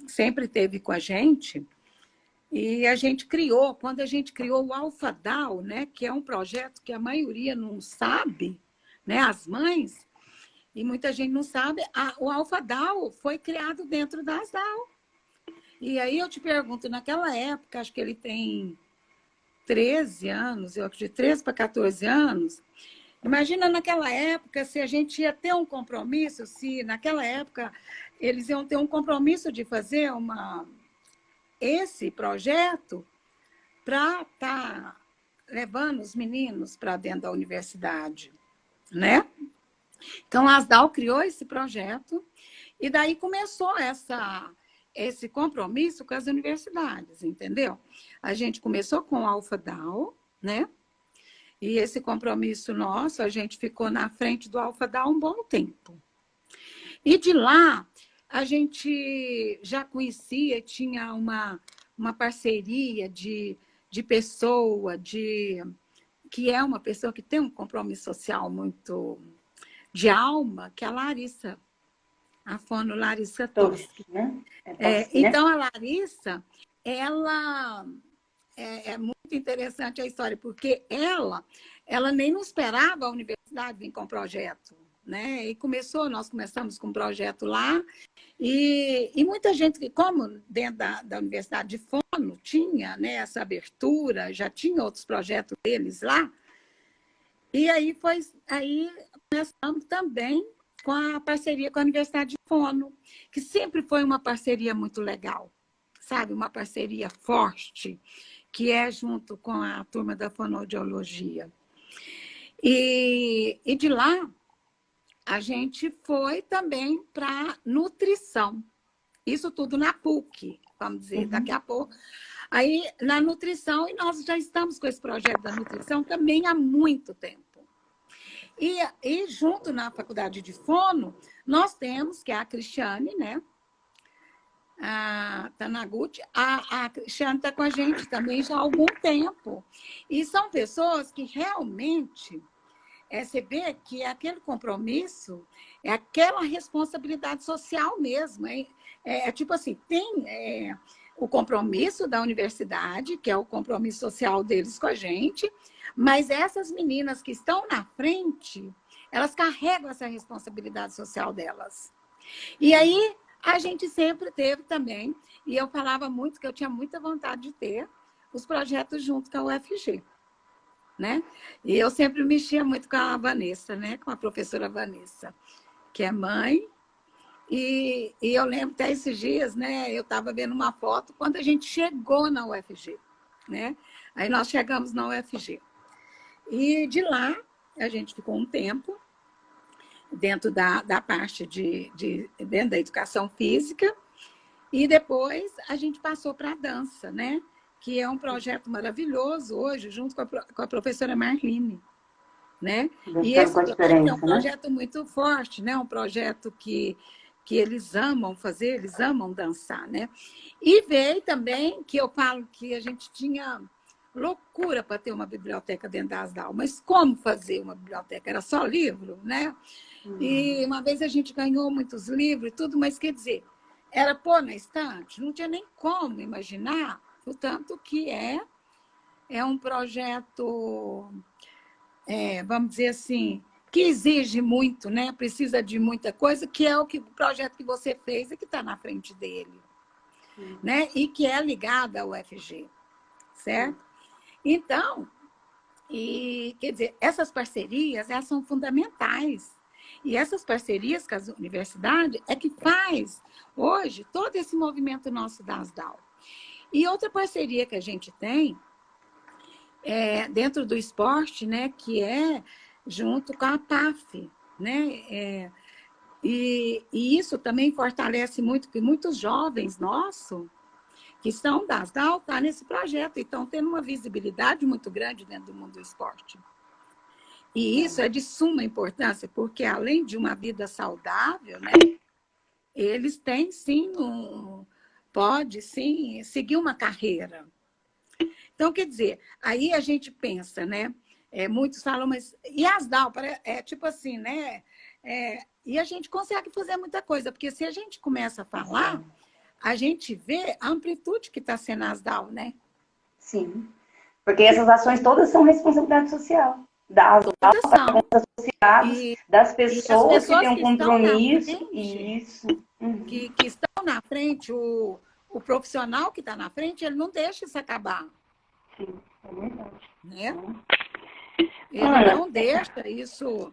B: sempre teve com a gente, e a gente criou, quando a gente criou o AlphaDAO, né, que é um projeto que a maioria não sabe, né, as mães, e muita gente não sabe, o AlphaDAO foi criado dentro da ASDAO. E aí eu te pergunto, naquela época, acho que ele tem 13 anos, eu acredito, 13 para 14 anos. Imagina naquela época se a gente ia ter um compromisso, se naquela época eles iam ter um compromisso de fazer esse projeto para estar levando os meninos para dentro da universidade, né? Então, a ASDAL criou esse projeto e daí começou esse compromisso com as universidades, entendeu? A gente começou com a AlphaDAO, né? E esse compromisso nosso, a gente ficou na frente do AlphaDAO um bom tempo. E de lá, a gente já conhecia, tinha uma parceria de pessoa, que é uma pessoa que tem um compromisso social muito de alma, que é a Larissa, a fono Larissa
A: Tosse,
B: Toschi.
A: né? Tosse, né?
B: Então, a Larissa, ela é muito interessante a história, porque ela nem não esperava a universidade vir com o projeto, né? E nós começamos com um projeto lá, e muita gente que, como dentro da Universidade de Fono, tinha, né, essa abertura, já tinha outros projetos deles lá, e aí começamos também com a parceria com a Universidade de Fono, que sempre foi uma parceria muito legal, sabe? Uma parceria forte, que é junto com a turma da fonoaudiologia. E de lá, a gente foi também para nutrição. Isso tudo na PUC, vamos dizer, daqui a pouco. Aí, na nutrição, e nós já estamos com esse projeto da nutrição também há muito tempo. E junto na faculdade de fono, nós temos, que é a Cristiane, né? A Tanaguchi, a Cristiane está com a gente também já há algum tempo. E são pessoas que realmente, você vê que é aquele compromisso, é aquela responsabilidade social mesmo. Tipo assim, tem o compromisso da universidade, que é o compromisso social deles com a gente, mas essas meninas que estão na frente, elas carregam essa responsabilidade social delas. E aí, a gente sempre teve também, e eu falava muito que eu tinha muita vontade de ter os projetos junto com a UFG, né? E eu sempre mexia muito com a Vanessa, né? Com a professora Vanessa, que é mãe. E eu lembro até esses dias, né? Eu estava vendo uma foto quando a gente chegou na UFG, né? Aí nós chegamos na UFG. E de lá, a gente ficou um tempo dentro da parte dentro da educação física, e depois a gente passou para a dança, né? Que é um projeto maravilhoso hoje, junto com a professora Marlene, né? E esse projeto é um projeto muito forte, né? Um projeto que eles amam fazer, eles amam dançar, né? E veio também, que eu falo que a gente tinha loucura para ter uma biblioteca dentro da ASDAL, mas como fazer uma biblioteca? Era só livro, né? E uma vez a gente ganhou muitos livros e tudo, mas quer dizer, era pôr na estante, não tinha nem como imaginar o tanto que é um projeto, vamos dizer assim, que exige muito, né? Precisa de muita coisa, que é o projeto que você fez e que está na frente dele, né? E que é ligado ao UFG, certo? Então, quer dizer, essas parcerias, elas são fundamentais. E essas parcerias com as universidades é que faz, hoje, todo esse movimento nosso da ASDAL. E outra parceria que a gente tem, dentro do esporte, né, que é junto com a PAF, né? E isso também fortalece muito, que muitos jovens nossos, que são da ASDAL, estão nesse projeto e estão tendo uma visibilidade muito grande dentro do mundo do esporte. E isso é de suma importância, porque além de uma vida saudável, né, eles têm sim, pode sim seguir uma carreira. Então, quer dizer, aí a gente pensa, né? Muitos falam, mas e ASDAL? Tipo assim, né? E a gente consegue fazer muita coisa, porque se a gente começa a falar, a gente vê a amplitude que está sendo a ASDAL, né?
A: Sim, porque essas ações todas são responsabilidade social. Das associados, das pessoas que têm um compromisso. Isso.
B: Que estão na frente, o profissional que está na frente, ele não deixa isso acabar.
A: Sim, é verdade.
B: Né? Ele não deixa isso.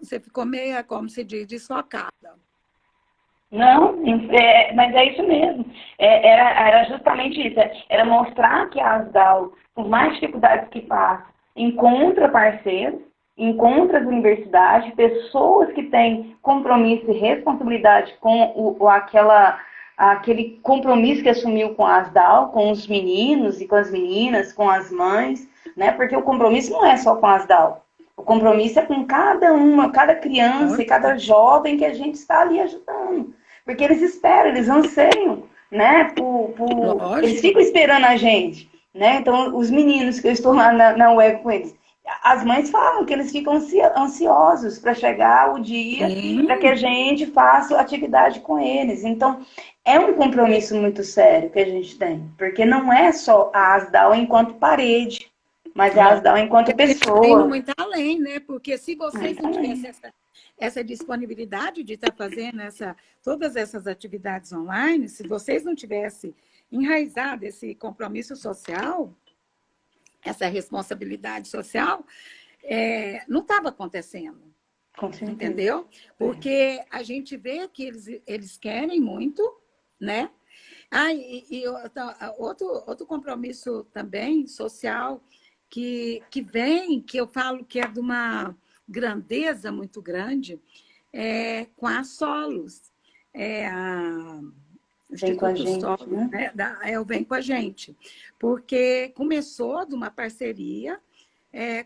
B: Você ficou meio, como se diz, deslocada.
A: Não, mas é isso mesmo. Era justamente isso. Era mostrar que a ASDAL, por mais dificuldades que passa, encontra parceiros, encontra as universidades, pessoas que têm compromisso e responsabilidade com aquele compromisso que assumiu com a ASDAL, com os meninos e com as meninas, com as mães, né? Porque o compromisso não é só com a ASDAL. O compromisso é com cada criança e cada jovem que a gente está ali ajudando. Porque eles esperam, eles anseiam, né? Eles ficam esperando a gente, né? Então, os meninos que eu estou lá na web com eles, as mães falam que eles ficam ansiosos para chegar o dia para que a gente faça atividade com eles. Então, é um compromisso muito sério que a gente tem. Porque não é só a ASDAL enquanto parede, mas a ASDAL enquanto pessoa.
B: Tem muito além, né? Porque se vocês não tivessem essa disponibilidade de estar fazendo todas essas atividades online, se vocês não tivessem enraizado esse compromisso social, essa responsabilidade social, não estava acontecendo. Entendeu? Porque a gente vê que eles querem muito, né? Outro compromisso também social que vem, que eu falo que é de uma grandeza muito grande, com a Solos, é a
A: Vem com a
B: Instituto
A: gente,
B: Solo,
A: né?
B: né, o Vem com a Gente, porque começou de uma parceria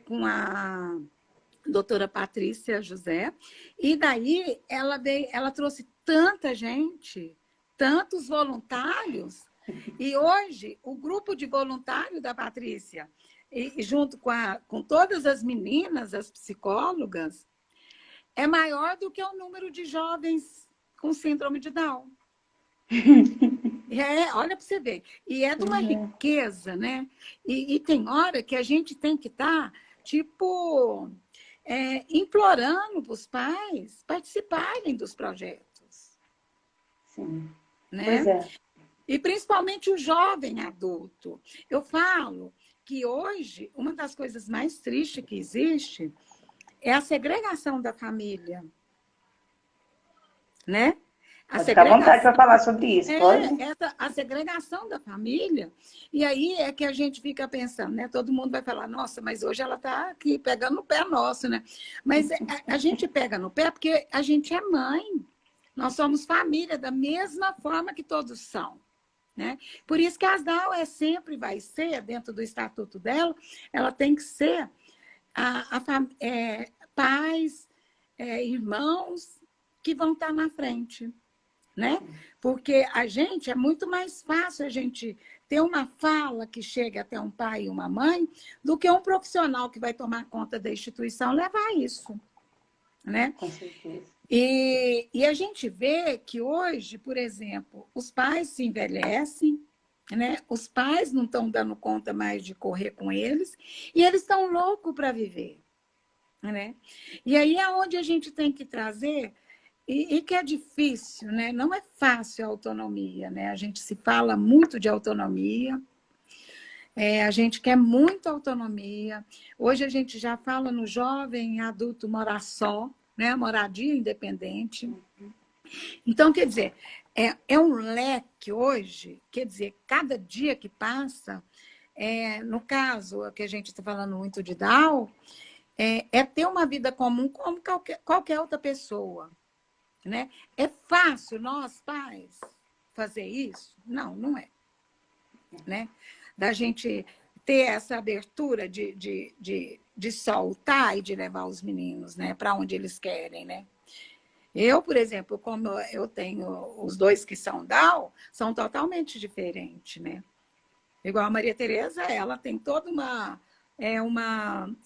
B: com a doutora Patrícia José, e daí ela trouxe tanta gente, tantos voluntários, e hoje o grupo de voluntários da Patrícia, e junto com todas as meninas, as psicólogas, é maior do que o número de jovens com síndrome de Down. Olha para você ver. E é de uma riqueza, né? E tem hora que a gente tem que estar, tipo, implorando para os pais participarem dos projetos.
A: Sim.
B: Né?
A: Pois é.
B: E principalmente o jovem adulto. Eu falo que hoje, uma das coisas mais tristes que existe é a segregação da família. Né?
A: Pode ficar à vontade para falar sobre isso, pode?
B: A segregação da família. E aí é que a gente fica pensando, né? Todo mundo vai falar, nossa, mas hoje ela está aqui pegando no pé nosso, né? Mas a gente pega no pé porque a gente é mãe. Nós somos família da mesma forma que todos são. Né? Por isso que a Asdal sempre vai ser, dentro do estatuto dela, ela tem que ser pais, irmãos que vão estar na frente. Né? Porque a gente, é muito mais fácil a gente ter uma fala que chegue até um pai e uma mãe do que um profissional que vai tomar conta da instituição levar isso. Né?
A: Com certeza.
B: E a gente vê que hoje, por exemplo, os pais se envelhecem, né? Os pais não estão dando conta mais de correr com eles, e eles estão loucos para viver. Né? E aí é onde a gente tem que trazer, e que é difícil, né? Não é fácil a autonomia. Né? A gente se fala muito de autonomia, a gente quer muito autonomia. Hoje a gente já fala no jovem adulto morar só, né? Moradia independente. Então, quer dizer, é um leque hoje, quer dizer, cada dia que passa, no caso que a gente está falando muito de Down, ter uma vida comum como qualquer outra pessoa. Né? É fácil nós, pais, fazer isso? Não, não é. Né? Da gente ter essa abertura de soltar e de levar os meninos, né, para onde eles querem, né? Eu, por exemplo, como eu tenho os dois que são Down, são totalmente diferentes, né? Igual a Maria Tereza, ela tem toda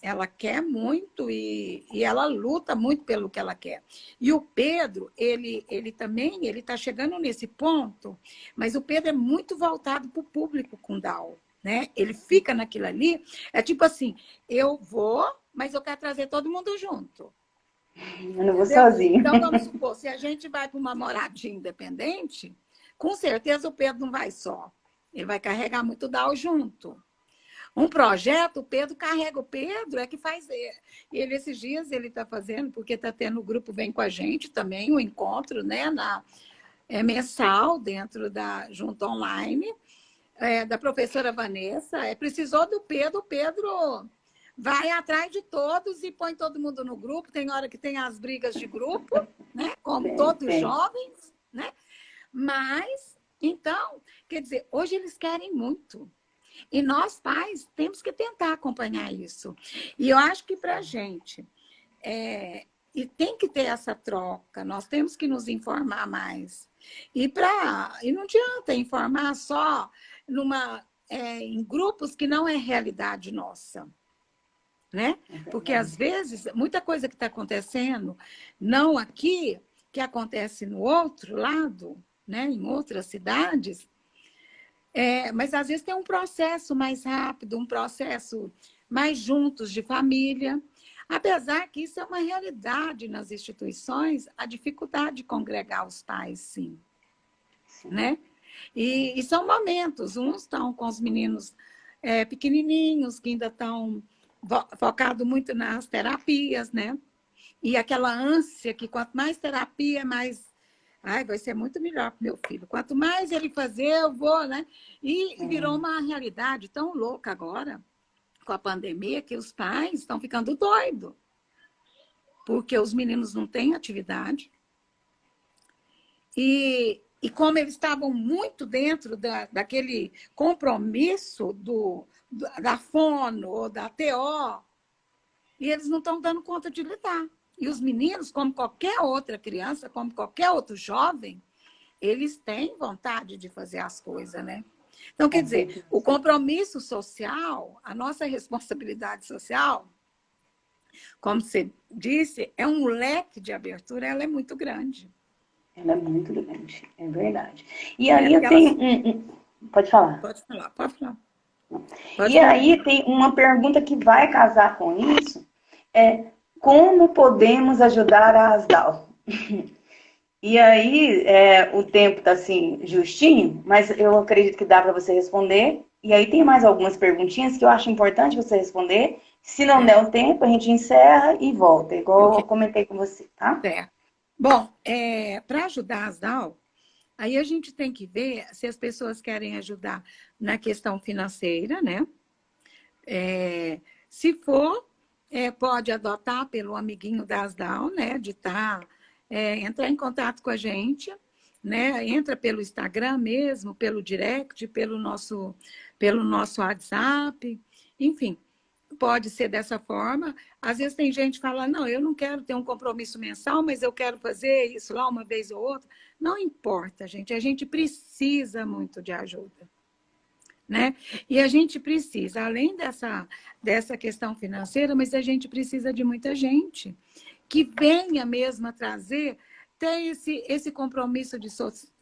B: ela quer muito e ela luta muito pelo que ela quer. E o Pedro, ele também, ele está chegando nesse ponto, mas o Pedro é muito voltado para o público com Down. Né? Ele fica naquilo ali, é tipo assim, eu vou, mas eu quero trazer todo mundo junto.
A: Eu não vou sozinho.
B: Então, vamos supor, se a gente vai para uma moradia independente, com certeza o Pedro não vai só. Ele vai carregar muito Down junto. Um projeto, o Pedro carrega. O Pedro é que faz. Ele, esses dias, ele está fazendo, porque está tendo o grupo Vem com a Gente também, um encontro, né, mensal, dentro junto online, da professora Vanessa. Precisou do Pedro, o Pedro vai atrás de todos e põe todo mundo no grupo. Tem hora que tem as brigas de grupo, né, como todos jovens, né? Mas, então, quer dizer, hoje eles querem muito. E nós, pais, temos que tentar acompanhar isso. E eu acho que para a gente, e tem que ter essa troca, nós temos que nos informar mais. E não adianta informar só em grupos que não é realidade nossa. Né? Porque, às vezes, muita coisa que está acontecendo, não aqui, que acontece no outro lado, né? Em outras cidades, mas às vezes tem um processo mais rápido, um processo mais juntos de família. Apesar que isso é uma realidade nas instituições, a dificuldade de congregar os pais, sim. Né? E são momentos, uns estão com os meninos pequenininhos, que ainda estão focados muito nas terapias, né? E aquela ânsia que quanto mais terapia, mais... Ai, vai ser muito melhor para o meu filho. Quanto mais ele fazer, eu vou, né? E virou uma realidade tão louca agora, com a pandemia, que os pais estão ficando doidos. Porque os meninos não têm atividade. E como eles estavam muito dentro daquele compromisso da fono ou da TO, e eles não estão dando conta de lidar. E os meninos, como qualquer outra criança, como qualquer outro jovem, eles têm vontade de fazer as coisas, né? Então, quer dizer, o compromisso social, a nossa responsabilidade social, como você disse, é um leque de abertura, ela é muito grande.
A: Ela é muito grande, é verdade. E aí eu tenho Pode falar.
B: Pode falar, pode falar.
A: E aí tem uma pergunta que vai casar com isso, como podemos ajudar a Asdal? E aí o tempo está assim, justinho, mas eu acredito que dá para você responder. E aí tem mais algumas perguntinhas que eu acho importante você responder. Se não der o tempo, a gente encerra e volta, igual eu comentei com você, tá?
B: Certo. Bom, para ajudar a Asdal, aí a gente tem que ver se as pessoas querem ajudar na questão financeira, né? Se for, pode adotar pelo amiguinho da Asdal, né? De entrar em contato com a gente, né? Entra pelo Instagram mesmo, pelo direct, pelo nosso WhatsApp, enfim. Pode ser dessa forma. Às vezes tem gente que fala, não, eu não quero ter um compromisso mensal, mas eu quero fazer isso lá uma vez ou outra. Não importa, gente. A gente precisa muito de ajuda, né? E a gente precisa, além dessa questão financeira, mas a gente precisa de muita gente que venha mesmo a ter esse compromisso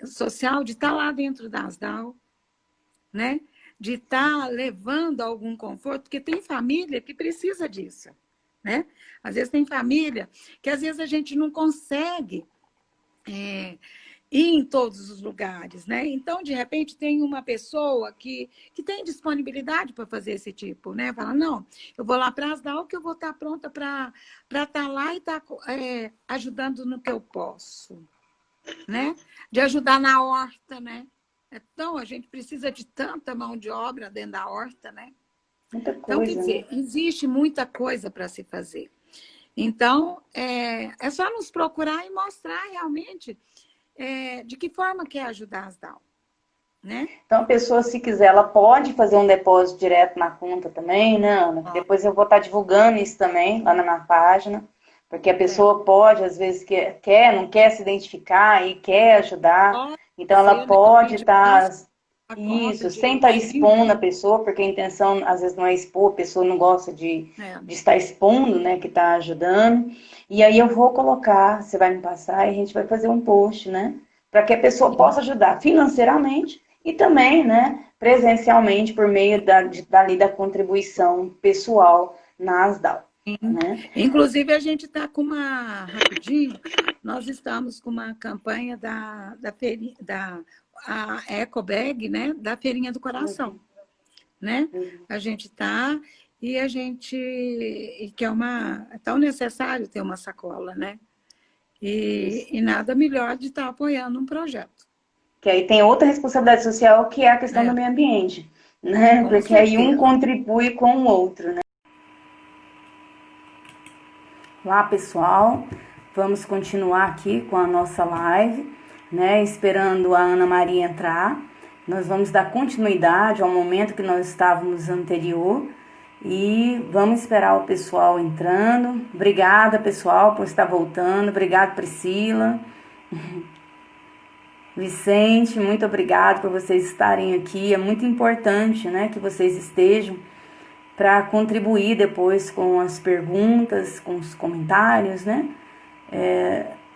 B: social de estar lá dentro da Asdal, né? De estar levando algum conforto, porque tem família que precisa disso, né? Às vezes tem família que às vezes a gente não consegue ir em todos os lugares, né? Então, de repente, tem uma pessoa que tem disponibilidade para fazer esse tipo, né? Fala, não, eu vou lá para Asdal que eu vou estar pronta para estar lá e estar ajudando no que eu posso, né? De ajudar na horta, né? Então, a gente precisa de tanta mão de obra dentro da horta, né?
A: Muita coisa,
B: então, quer dizer, existe muita coisa para se fazer. Então, é só nos procurar e mostrar realmente de que forma quer ajudar a Asdal, né?
A: Então, a pessoa, se quiser, ela pode fazer um depósito direto na conta também, né, Ana? Depois eu vou estar divulgando isso também lá na minha página, porque a pessoa pode, às vezes, não quer se identificar e quer ajudar. Então, ela pode estar, sem estar expondo a pessoa, porque a intenção, às vezes, não é expor, a pessoa não gosta de estar expondo, né, que está ajudando. E aí eu vou colocar, você vai me passar e a gente vai fazer um post, né, para que a pessoa possa ajudar financeiramente e também, né, presencialmente, por meio da contribuição pessoal na Asdal. Né?
B: Inclusive, a gente está com rapidinho, nós estamos com uma campanha da EcoBag, né? Da Feirinha do Coração. Né? A gente está, e que é tão necessário ter uma sacola, né? E nada melhor de estar apoiando um projeto.
A: Que aí tem outra responsabilidade social, que é a questão do meio ambiente, né?
B: Com
A: porque
B: certeza.
A: Aí um contribui com o outro, né? Olá, pessoal, vamos continuar aqui com a nossa live, né? Esperando a Ana Maria entrar. Nós vamos dar continuidade ao momento que nós estávamos anterior e vamos esperar o pessoal entrando. Obrigada, pessoal, por estar voltando. Obrigada, Priscila. Vicente, muito obrigado por vocês estarem aqui. É muito importante, né, que vocês estejam para contribuir depois com as perguntas, com os comentários, né?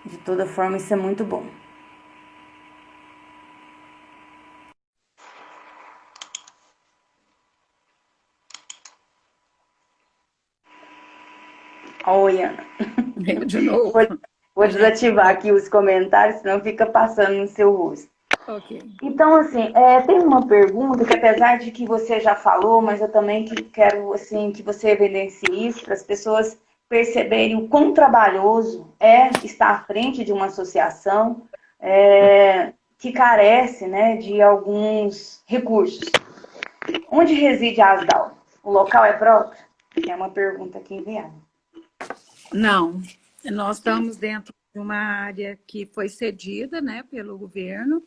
A: De toda forma, isso é muito bom. Oi, Ana.
B: De novo.
A: Vou desativar aqui os comentários, senão fica passando no seu rosto.
B: Ok.
A: Então, assim, tem uma pergunta que, apesar de que você já falou, mas eu também quero, assim, que você evidencie isso para as pessoas perceberem o quão trabalhoso é estar à frente de uma associação que carece, né, de alguns recursos. Onde reside a Asdal? O local é próprio? É uma pergunta aqui enviada.
B: Não, nós estamos dentro de uma área que foi cedida, né, pelo governo.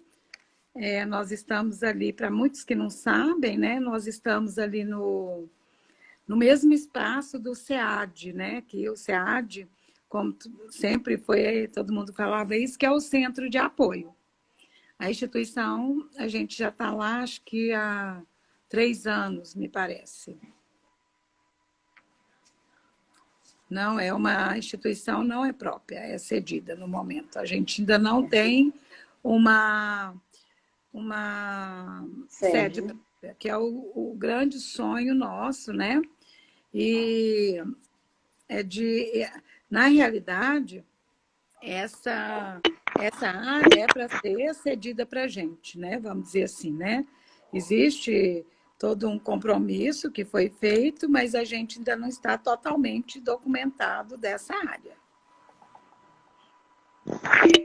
B: Nós estamos ali, para muitos que não sabem, né, nós estamos ali no mesmo espaço do SEAD, né, que o SEAD, como sempre foi, todo mundo falava isso, que é o centro de apoio. A instituição, a gente já está lá, acho que há 3 anos, me parece. Não é uma instituição, não é própria, é cedida no momento. A gente ainda não tem uma sede própria, que é o grande sonho nosso, né? E na realidade, essa área é para ser cedida para a gente, né? Vamos dizer assim, né? Existe todo um compromisso que foi feito, mas a gente ainda não está totalmente documentado dessa área.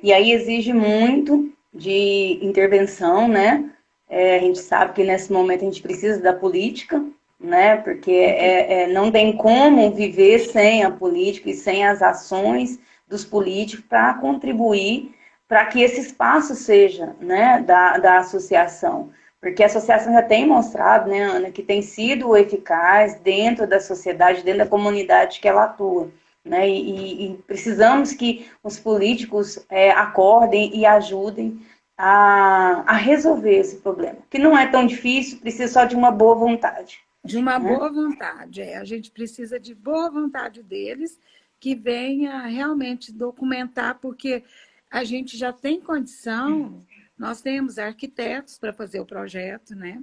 A: E aí exige muito de intervenção, né? A gente sabe que nesse momento a gente precisa da política, né? Porque não tem como viver sem a política e sem as ações dos políticos para contribuir para que esse espaço seja, né, da associação. Porque a associação já tem mostrado, né, Ana, que tem sido eficaz dentro da sociedade, dentro da comunidade que ela atua. Né? E precisamos que os políticos acordem e ajudem a resolver esse problema, que não é tão difícil, precisa só de uma boa vontade.
B: De uma boa vontade, a gente precisa de boa vontade deles, que venha realmente documentar, porque a gente já tem condição, nós temos arquitetos para fazer o projeto, né?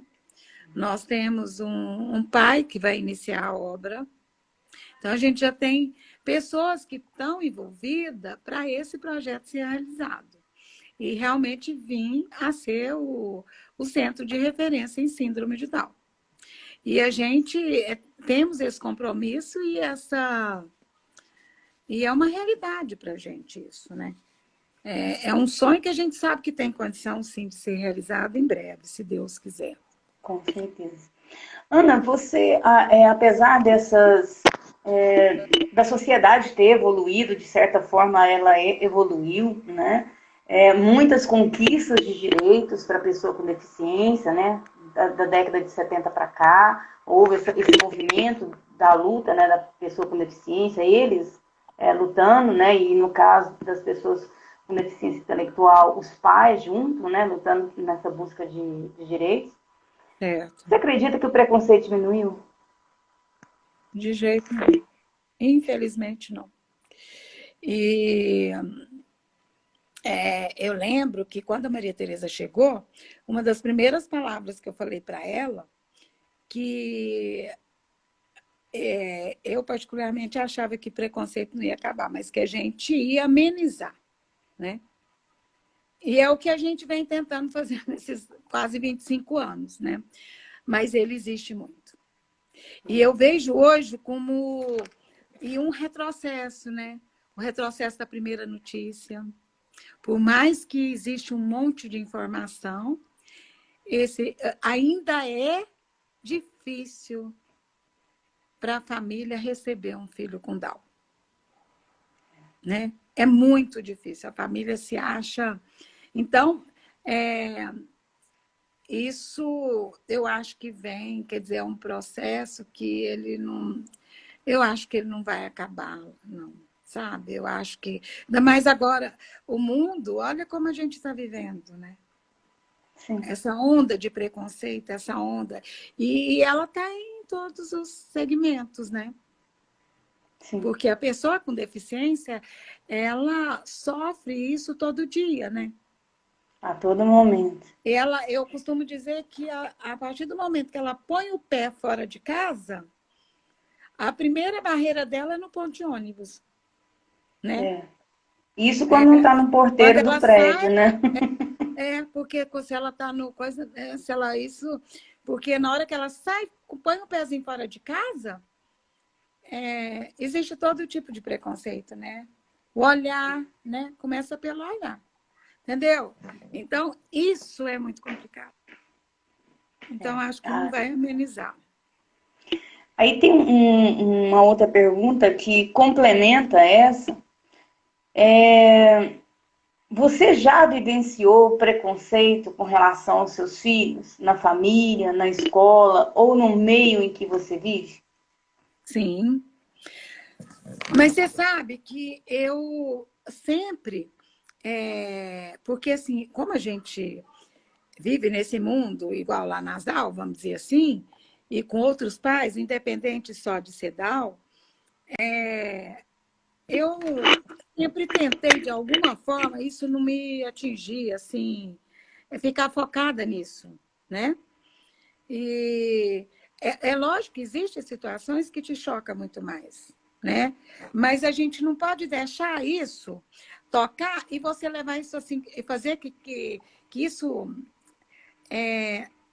B: Nós temos um pai que vai iniciar a obra, então a gente já tem pessoas que estão envolvidas para esse projeto ser realizado e realmente vir a ser o centro de referência em síndrome de Down. E a gente temos esse compromisso e é uma realidade para a gente isso, né? É um sonho que a gente sabe que tem condição, sim, de ser realizado em breve, se Deus quiser.
A: Com certeza. Ana, você, apesar da sociedade ter evoluído, de certa forma ela evoluiu, né? Muitas conquistas de direitos para a pessoa com deficiência, né? Da década de 70 para cá, houve esse movimento da luta, né, da pessoa com deficiência, eles lutando, né, e no caso das pessoas com deficiência intelectual, os pais junto, né, lutando nessa busca de direitos.
B: Certo.
A: Você acredita que o preconceito diminuiu?
B: De jeito nenhum. Infelizmente, não. E eu lembro que quando a Maria Tereza chegou, uma das primeiras palavras que eu falei para ela, que eu particularmente achava que preconceito não ia acabar, mas que a gente ia amenizar, né? E é o que a gente vem tentando fazer nesses quase 25 anos, né? Mas ele existe muito. E eu vejo hoje como um retrocesso, né? O retrocesso da primeira notícia. Por mais que existe um monte de informação, ainda é difícil para a família receber um filho com Down. Né? É muito difícil. A família se acha... Então, isso eu acho que vem, quer dizer, é um processo que ele não... Eu acho que ele não vai acabar, não, sabe? Eu acho que... Ainda mais agora, o mundo, olha como a gente está vivendo, né? Sim. Essa onda de preconceito, essa onda... E ela está em todos os segmentos, né? Sim. Porque a pessoa com deficiência, ela sofre isso todo dia, né?
A: A todo momento.
B: Eu costumo dizer que a partir do momento que ela põe o pé fora de casa, a primeira barreira dela é no ponto de ônibus, né?
A: Isso quando não está no porteiro do prédio,
B: sai,
A: né?
B: Porque se ela está no coisa, porque na hora que ela sai, põe o pezinho fora de casa, existe todo tipo de preconceito, né? O olhar, né? Começa pelo olhar. Entendeu? Então, isso é muito complicado. Então, acho que não vai amenizar.
A: Aí tem uma outra pergunta que complementa essa, Você já vivenciou preconceito com relação aos seus filhos, na família, na escola ou no meio em que você vive?
B: Sim. Mas você sabe que eu sempre... porque, assim, como a gente vive nesse mundo igual lá nas DAO, vamos dizer assim, e com outros pais, independente só de ser DAO, eu sempre tentei, de alguma forma, isso não me atingir, assim, ficar focada nisso, né? E é lógico que existem situações que te chocam muito mais, né? Mas a gente não pode deixar isso tocar e você levar isso assim, e fazer que isso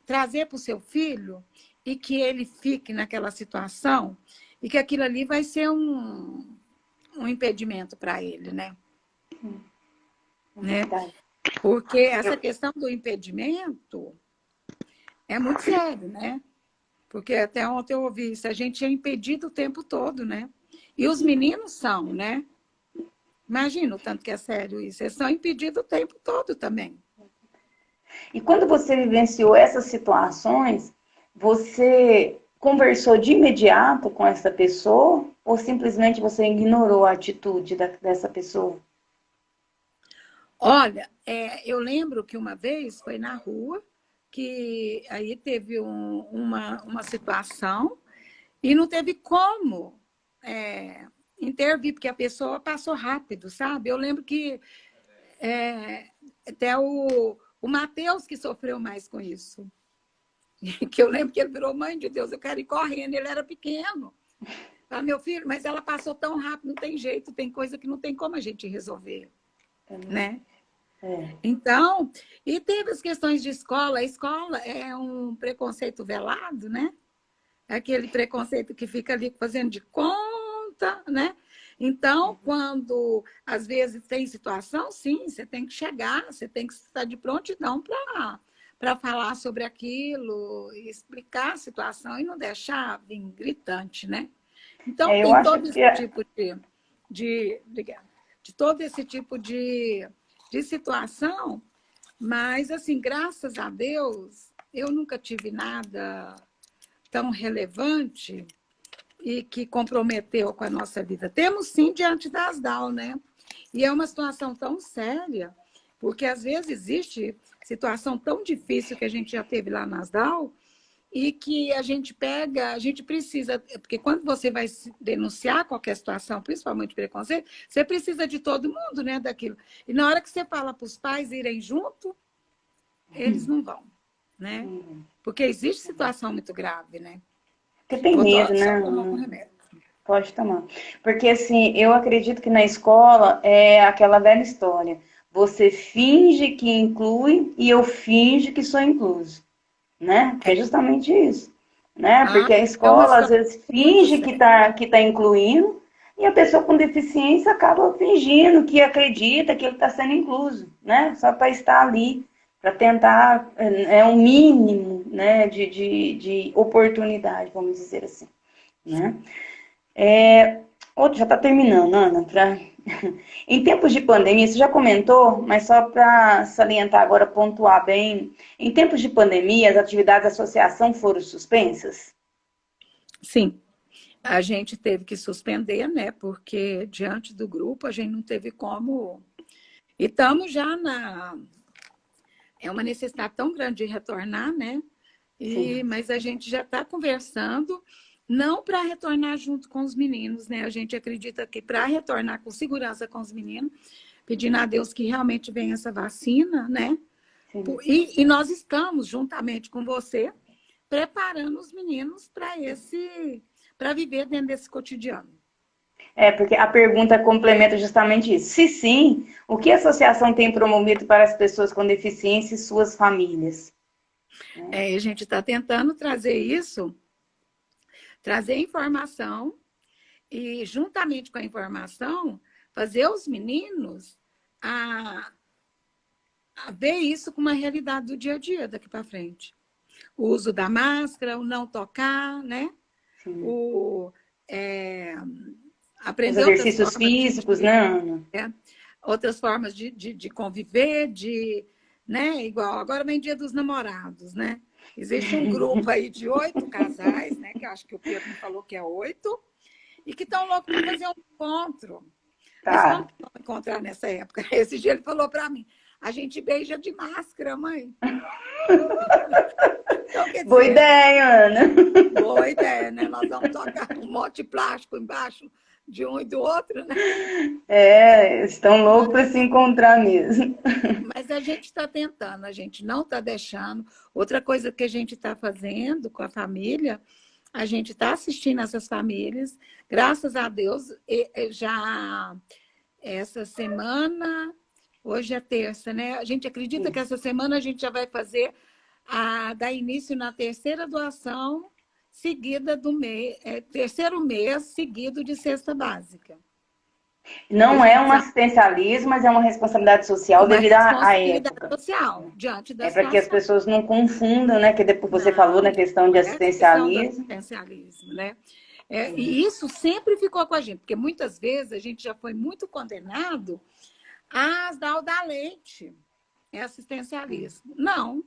B: trazer para o seu filho e que ele fique naquela situação e que aquilo ali vai ser um impedimento para ele, né? Né?
A: Verdade.
B: Porque essa questão do impedimento é muito sério, né? Porque até ontem eu ouvi isso, a gente é impedido o tempo todo, né? E os meninos são, né? Imagina o tanto que é sério isso. Eles são impedidos o tempo todo também.
A: E quando você vivenciou essas situações, você conversou de imediato com essa pessoa ou simplesmente você ignorou a atitude dessa pessoa?
B: Olha, eu lembro que uma vez foi na rua, que aí teve uma situação e não teve como intervir, porque a pessoa passou rápido, sabe? Eu lembro que até o Matheus que sofreu mais com isso. Que eu lembro que ele virou: mãe de Deus, eu quero ir correndo. Ele era pequeno. Ah, meu filho, mas ela passou tão rápido, não tem jeito, tem coisa que não tem como a gente resolver, né? Então, e teve as questões de escola. A escola é um preconceito velado, né? É aquele preconceito que fica ali fazendo de conta, né? Então, quando às vezes tem situação, sim, você tem que chegar, você tem que estar de prontidão para falar sobre aquilo, explicar a situação e não deixar vir gritante, né? Então,
A: Eu
B: tem
A: acho
B: todo esse
A: que
B: tipo de todo esse tipo de situação, mas, assim, graças a Deus, eu nunca tive nada tão relevante e que comprometeu com a nossa vida. Temos, sim, diante das DAO, né? E é uma situação tão séria, porque, às vezes, existe situação tão difícil que a gente já teve lá nas DAO, e que a gente pega, a gente precisa, porque quando você vai denunciar qualquer situação, principalmente preconceito, você precisa de todo mundo, né, daquilo. E na hora que você fala para os pais irem junto, eles não vão, né? Porque existe situação muito grave, né?
A: porque tem
B: Vou
A: medo,
B: só
A: né?
B: tomar um remédio.
A: Pode tomar. Porque assim, eu acredito que na escola é aquela velha história. Você finge que inclui e eu finge que sou incluso, né? Que é justamente isso, né?
B: Ah,
A: Porque a
B: é uma
A: escola às
B: situação
A: vezes
B: muito
A: finge
B: séria.
A: que tá incluindo e a pessoa com deficiência acaba fingindo que acredita que ele está sendo incluso, né? Só para estar ali, para tentar um mínimo, né, de oportunidade, vamos dizer assim, né? Outro já está terminando, Ana. Em tempos de pandemia, você já comentou, mas só para salientar agora, pontuar bem. Em tempos de pandemia, as atividades da associação foram suspensas?
B: Sim, a gente teve que suspender, né? Porque diante do grupo a gente não teve como. E estamos já na. É uma necessidade tão grande de retornar, né?
A: Sim.
B: Mas a gente já está conversando, não para retornar junto com os meninos, né? A gente acredita que para retornar com segurança com os meninos, pedindo a Deus que realmente venha essa vacina, né?
A: Sim.
B: E nós estamos, juntamente com você, preparando os meninos para viver dentro desse cotidiano.
A: Porque a pergunta complementa justamente isso. Se sim, o que a associação tem promovido para as pessoas com deficiência e suas famílias?
B: A gente está tentando trazer isso, trazer informação e, juntamente com a informação, fazer os meninos a, a ver isso como uma realidade do dia a dia daqui para frente. O uso da máscara, o não tocar, né?
A: Sim.
B: O, é,
A: Os
B: aprender outras
A: exercícios
B: formas
A: físicos, né, Ana?
B: outras formas de conviver, né? Igual, agora vem Dia dos Namorados, né? Existe um grupo aí de 8 casais, né? Que eu acho que o Pedro me falou que é 8, e que estão loucos para fazer um encontro. Mas como
A: Tá.
B: que vão encontrar nessa época? Esse dia ele falou para mim, a gente beija de máscara, mãe. Então, quer
A: Boa
B: dizer,
A: ideia, Ana.
B: boa ideia, né? Nós vamos tocar um monte de plástico embaixo de um e do outro, né?
A: É, estão loucos para se encontrar mesmo.
B: Mas a gente está tentando, a gente não está deixando. Outra coisa que a gente está fazendo com a família, a gente está assistindo essas famílias. Graças a Deus, já essa semana, hoje é terça, né? A gente acredita que essa semana a gente já vai fazer dar início na terceira doação seguida do mês, terceiro mês seguido de cesta básica.
A: Não é um assistencialismo, mas é uma responsabilidade social
B: Uma
A: devido à
B: responsabilidade
A: época.
B: social diante da
A: É para que as
B: situação.
A: pessoas não confundam, né? Que depois você falou
B: Não,
A: na questão
B: não
A: de
B: é questão do
A: assistencialismo.
B: assistencialismo, né? E isso sempre ficou com a gente, porque muitas vezes a gente já foi muito condenado a dar leite. É assistencialismo. Não,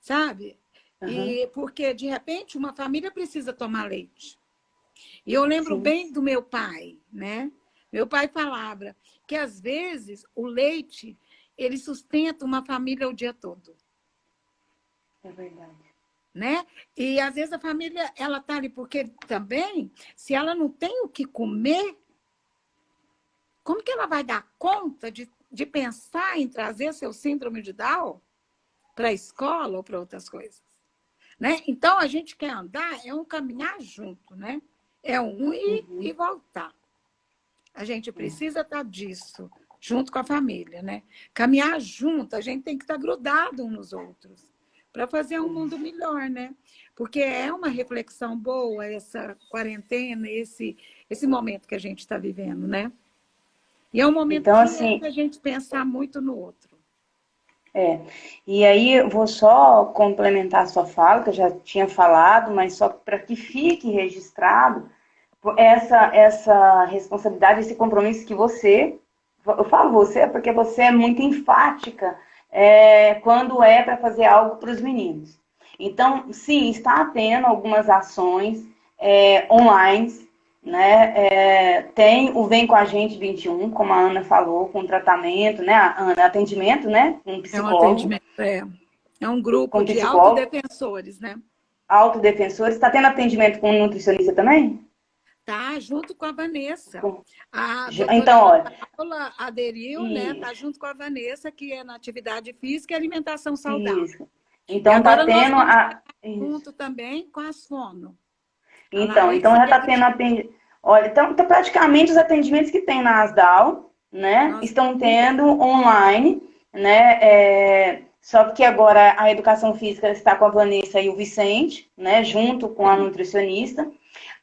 B: sabe?
A: Uhum.
B: E porque, de repente, uma família precisa tomar leite. E eu lembro
A: Sim,
B: bem do meu pai, né? Meu pai falava que, às vezes, o leite, ele sustenta uma família o dia todo.
A: é verdade.
B: Né? E às vezes a família ela tá ali porque também, se ela não tem o que comer, como que ela vai dar conta de pensar em trazer seu síndrome de Down para a escola ou para outras coisas, né? Então a gente quer andar é um caminhar junto, né? É um ir e voltar. A gente precisa estar disso junto com a família, né? Caminhar junto, a gente tem que estar grudado uns nos outros para fazer um mundo melhor, né? Porque é uma reflexão boa essa quarentena, esse momento que a gente está vivendo, né? E é um momento
A: Então,
B: que é
A: assim,
B: para a gente pensar muito no outro.
A: é. E aí eu vou só complementar a sua fala, que eu já tinha falado, mas só para que fique registrado essa responsabilidade, esse compromisso que você, eu falo você porque você é muito enfática quando é para fazer algo para os meninos. Então, sim, está tendo algumas ações online, né? Tem o Vem com a Gente 21, como a Ana falou, com tratamento, né? A Ana, atendimento, né? Um
B: É um
A: psicólogo,
B: atendimento, é um grupo
A: com
B: de
A: psicólogo,
B: autodefensores, né?
A: autodefensores. Está tendo atendimento com nutricionista também?
B: Tá junto com a Vanessa.
A: Com...
B: A doutora
A: Então,
B: Ana
A: olha,
B: Paula aderiu, né? Tá
A: isso.
B: junto com a Vanessa, que é na atividade física e alimentação saudável.
A: Isso.
B: E
A: Então tá
B: agora nós
A: tendo
B: vamos
A: a. Isso.
B: junto também com as fono. A
A: Então
B: Larissa
A: já
B: e a
A: tá tendo
B: Cristina.
A: atendimento. Olha, então tá praticamente os atendimentos que tem na Asdal, né?
B: Nós
A: Estão
B: vamos ver.
A: tendo online, né? Só que agora a educação física está com a Vanessa e o Vicente, né? Junto com a
B: Sim.
A: nutricionista.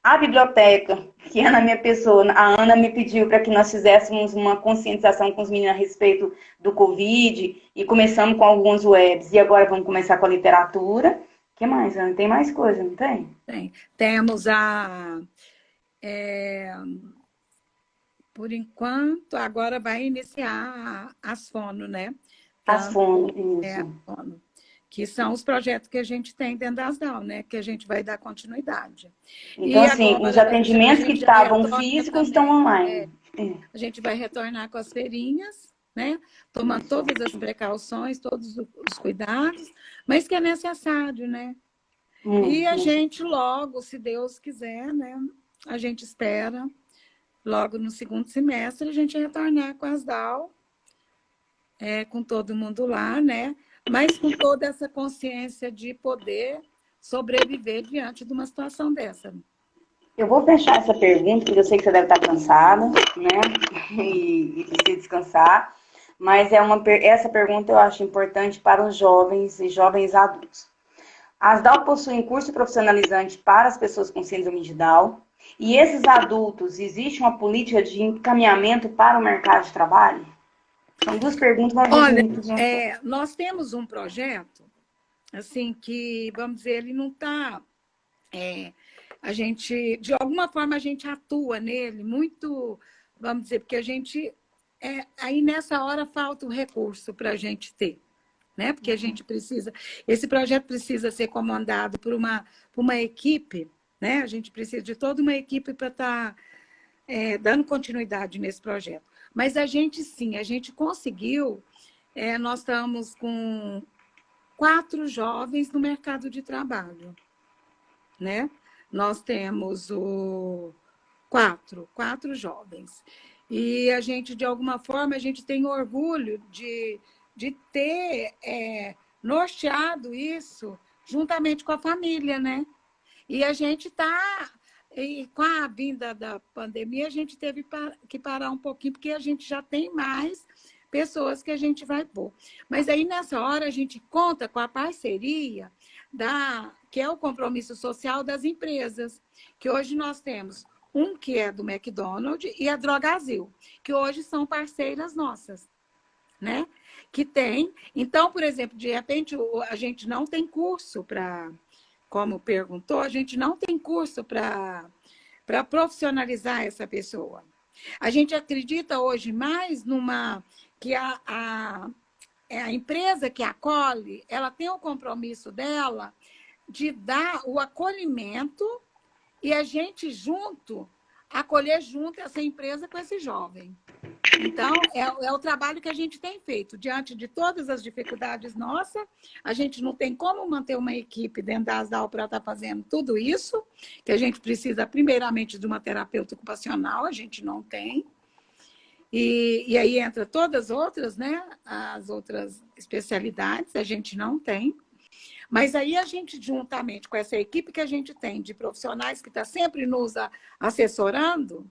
A: A biblioteca, que é na minha pessoa, a Ana me pediu para que nós fizéssemos uma conscientização com os meninos a respeito do Covid e começamos com alguns webs e agora vamos começar com a literatura. O que mais, Ana? Tem mais coisa, não tem?
B: Tem. Temos é, por enquanto, agora vai iniciar as fono, né?
A: As
B: Tanto
A: fontes,
B: a
A: isso.
B: fono, que são os projetos que a gente tem dentro das DAO, né? Que a gente vai dar continuidade.
A: Então,
B: E
A: assim, os
B: agora a
A: atendimentos que
B: gente já
A: estavam
B: retorna
A: físicos estão
B: também,
A: online.
B: a gente vai retornar com as feirinhas, né? Tomando todas as precauções, todos os cuidados, mas que é necessário, né? E a
A: Isso.
B: gente logo, se Deus quiser, né? A gente espera, logo no segundo semestre, a gente retornar com as DAO, com todo mundo lá, né? Mas com toda essa consciência de poder sobreviver diante de uma situação dessa.
A: Eu vou fechar essa pergunta, porque eu sei que você deve estar cansada, né? E precisa descansar. Mas essa pergunta eu acho importante para os jovens e jovens adultos. As DAO possuem curso profissionalizante para as pessoas com síndrome de Down. E esses adultos, existe uma política de encaminhamento para o mercado de trabalho? São duas perguntas, vamos ver se a
B: Olha,
A: gente responde.
B: nós temos um projeto, assim, que, vamos dizer, ele não está de alguma forma, a gente atua nele muito, vamos dizer, porque a gente, aí nessa hora falta o recurso para a gente ter, né? Porque a gente precisa, esse projeto precisa ser comandado por uma equipe, né? A gente precisa de toda uma equipe para estar dando continuidade nesse projeto. Mas a gente, sim, a gente conseguiu, nós estamos com 4 jovens no mercado de trabalho, né? Nós temos quatro jovens. E a gente, de alguma forma, a gente tem orgulho de ter norteado isso juntamente com a família, né? E a gente está... E com a vinda da pandemia, a gente teve que parar um pouquinho, porque a gente já tem mais pessoas que a gente vai pôr. Mas aí, nessa hora, a gente conta com a parceria que é o compromisso social das empresas, que hoje nós temos um que é do McDonald's e a Drogazil, que hoje são parceiras nossas, né? Que tem. Então, por exemplo, de repente, a gente não tem curso para... Como perguntou, a gente não tem curso para profissionalizar essa pessoa. A gente acredita hoje mais que a empresa que acolhe, ela tem o compromisso dela de dar o acolhimento e a gente acolher junto essa empresa com esse jovem. Então, é o trabalho que a gente tem feito. Diante de todas as dificuldades nossas, a gente não tem como manter uma equipe dentro da ASDAL para estar fazendo tudo isso, que a gente precisa, primeiramente, de uma terapeuta ocupacional, a gente não tem. E aí entra todas as outras, né? As outras especialidades, a gente não tem. Mas aí a gente, juntamente com essa equipe que a gente tem de profissionais que está sempre nos assessorando,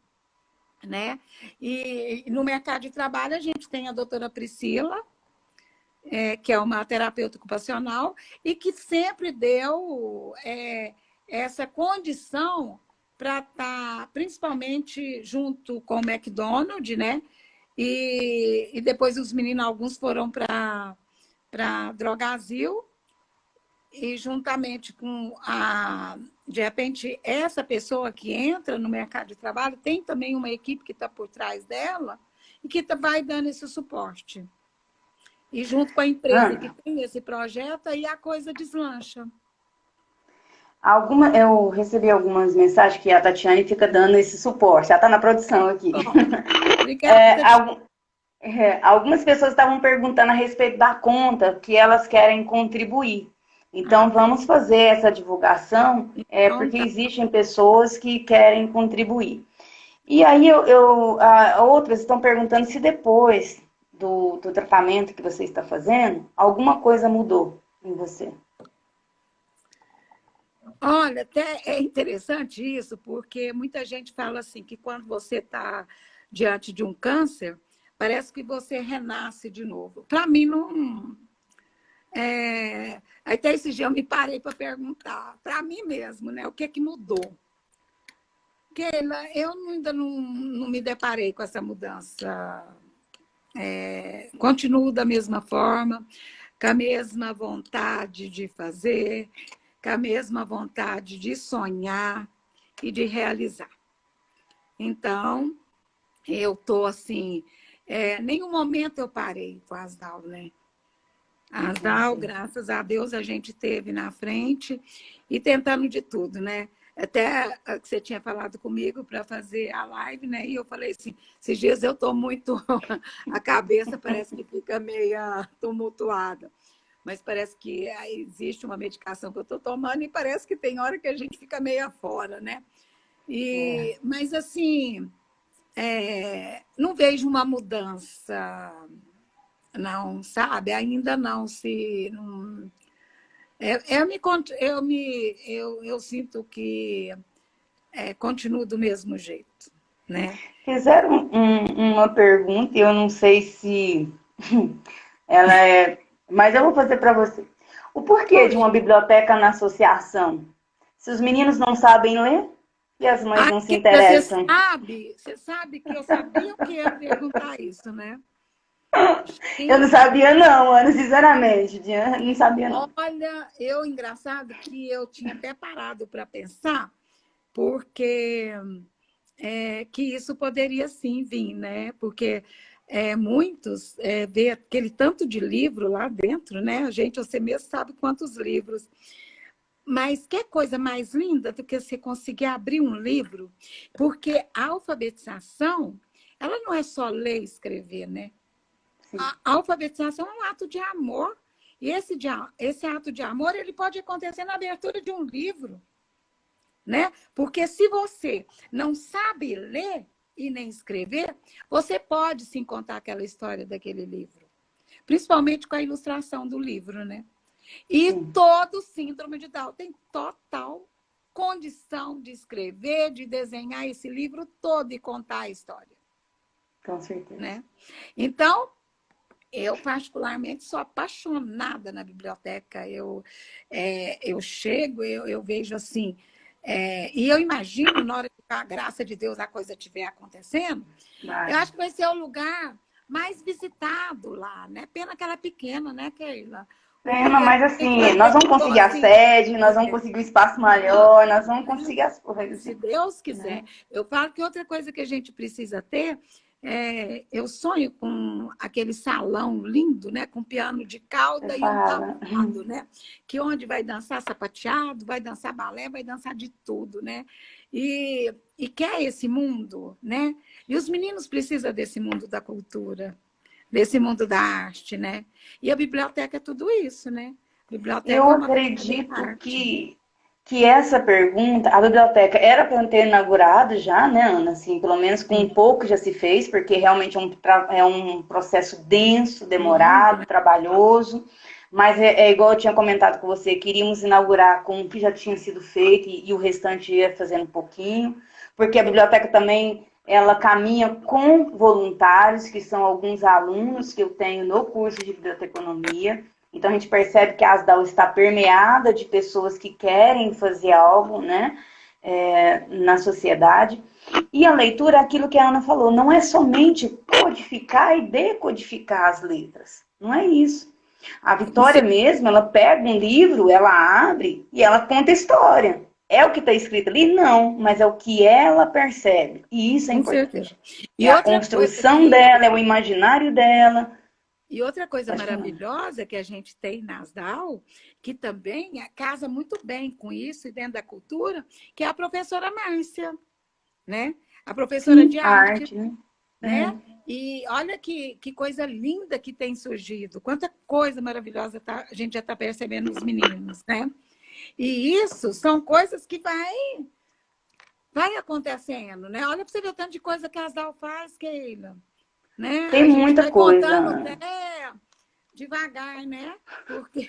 B: né? E no mercado de trabalho a gente tem a doutora Priscila, que é uma terapeuta ocupacional, e que sempre deu essa condição para estar, principalmente junto com o McDonald's, né? E depois os meninos, alguns foram para Drogazil, e juntamente com de repente, essa pessoa que entra no mercado de trabalho tem também uma equipe que está por trás dela e que vai dando esse suporte. E junto com a empresa que tem esse projeto, aí a coisa deslancha.
A: Eu recebi algumas mensagens que a Tatiane fica dando esse suporte. Ela está na produção aqui.
B: Obrigada.
A: Algumas pessoas estavam perguntando a respeito da conta que elas querem contribuir. Então, vamos fazer essa divulgação, porque existem pessoas que querem contribuir. E aí, outras estão perguntando se depois do tratamento que você está fazendo, alguma coisa mudou em você.
B: Olha, até é interessante isso, porque muita gente fala assim, que quando você está diante de um câncer, parece que você renasce de novo. Para mim, não... Até esse dia eu me parei para perguntar, para mim mesmo, né? O que é que mudou? Keila, eu ainda não me deparei com essa mudança. Continuo da mesma forma, com a mesma vontade de fazer, com a mesma vontade de sonhar e de realizar. Então, eu estou assim... nenhum momento eu parei com a ASDAL, né? A ASDAL, graças a Deus, a gente teve na frente e tentando de tudo, né? Até que você tinha falado comigo para fazer a live, né? E eu falei assim, esses dias eu estou muito... A cabeça parece que fica meio tumultuada. Mas parece que existe uma medicação que eu estou tomando e parece que tem hora que a gente fica meio fora, né? Mas, assim, não vejo uma mudança... Não, sabe? Ainda não se... Não, eu sinto que continuo do mesmo jeito, né?
A: Fizeram uma pergunta e eu não sei se ela é... Mas eu vou fazer para você. O porquê de uma biblioteca na associação? Se os meninos não sabem ler e as mães não se interessam.
B: Você sabe que eu sabia que ia perguntar isso, né?
A: Eu não sabia não, Ana, sinceramente. Não sabia não.
B: Olha, engraçado que eu tinha até parado para pensar porque que isso poderia sim vir, né? Porque muitos vê aquele tanto de livro lá dentro, né? Gente, você mesmo sabe quantos livros. Mas que coisa mais linda do que você conseguir abrir um livro, porque a alfabetização, ela não é só ler e escrever, né? A alfabetização é um ato de amor, e esse ato de amor ele pode acontecer na abertura de um livro, né? Porque se você não sabe ler e nem escrever, você pode sim contar aquela história daquele livro, principalmente com a ilustração do livro, né? E todo síndrome de Down tem total condição de escrever, de desenhar esse livro todo e contar a história.
A: Com certeza.
B: Né? Então, eu particularmente sou apaixonada na biblioteca. Eu chego, eu vejo assim, e eu imagino, na hora que com a graça de Deus a coisa estiver acontecendo, eu acho que vai ser o lugar mais visitado lá, né? Pena que ela é pequena, né, Keila?
A: Pena, mas assim, nós vamos conseguir a sede, nós vamos conseguir um espaço maior, nós vamos conseguir as coisas.
B: Se Deus quiser. Eu falo que outra coisa que a gente precisa ter, eu sonho com aquele salão lindo, né? Com piano de cauda e um tablado, né? Que onde vai dançar sapateado, vai dançar balé, vai dançar de tudo, né? E quer esse mundo, né? E os meninos precisam desse mundo da cultura, desse mundo da arte, né? E a biblioteca é tudo isso, né? Biblioteca
A: eu acredito que essa pergunta, a biblioteca era para ter inaugurado já, né, Ana? Assim, pelo menos com um pouco já se fez, porque realmente é um processo denso, demorado, trabalhoso. Mas igual eu tinha comentado com você, queríamos inaugurar com o que já tinha sido feito e o restante ia fazendo um pouquinho, porque a biblioteca também ela caminha com voluntários, que são alguns alunos que eu tenho no curso de biblioteconomia. Então, a gente percebe que a ASDAL está permeada de pessoas que querem fazer algo, né, na sociedade. E a leitura, aquilo que a Ana falou, não é somente codificar e decodificar as letras. Não é isso. A Vitória mesmo, ela pega um livro, ela abre e ela conta a história. É o que está escrito ali? Não, mas é o que ela percebe. E isso é importante. E a construção dela, é o imaginário dela.
B: E outra coisa maravilhosa que a gente tem na ASDAL, que também casa muito bem com isso e dentro da cultura, que é a professora Márcia, né? A professora de arte, né? E olha que coisa linda que tem surgido. Quanta coisa maravilhosa a gente já está percebendo nos meninos, né? E isso são coisas que vai acontecendo, né? Olha para você ver o tanto de coisa que a ASDAL faz, Keila. Né?
A: Tem muita coisa.
B: Até devagar, né? Porque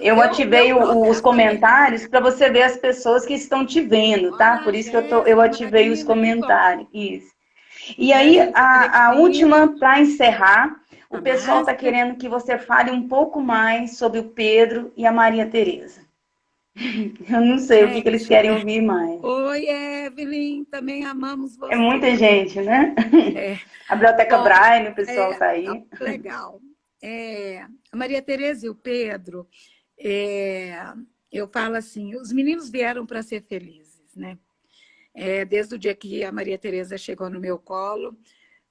A: eu ativei os comentários para você ver as pessoas que estão te vendo, tá? Por isso que eu ativei os comentários. Isso. E aí, a última, para encerrar, o pessoal está querendo que você fale um pouco mais sobre o Pedro e a Maria Tereza. Eu não sei o que eles querem ouvir mais.
B: Oi, Evelyn, também amamos você.
A: É muita gente, né? A Biblioteca Braille, o pessoal está aí.
B: Legal. A Maria Tereza e o Pedro, eu falo assim, os meninos vieram para ser felizes, né? Desde o dia que a Maria Tereza chegou no meu colo,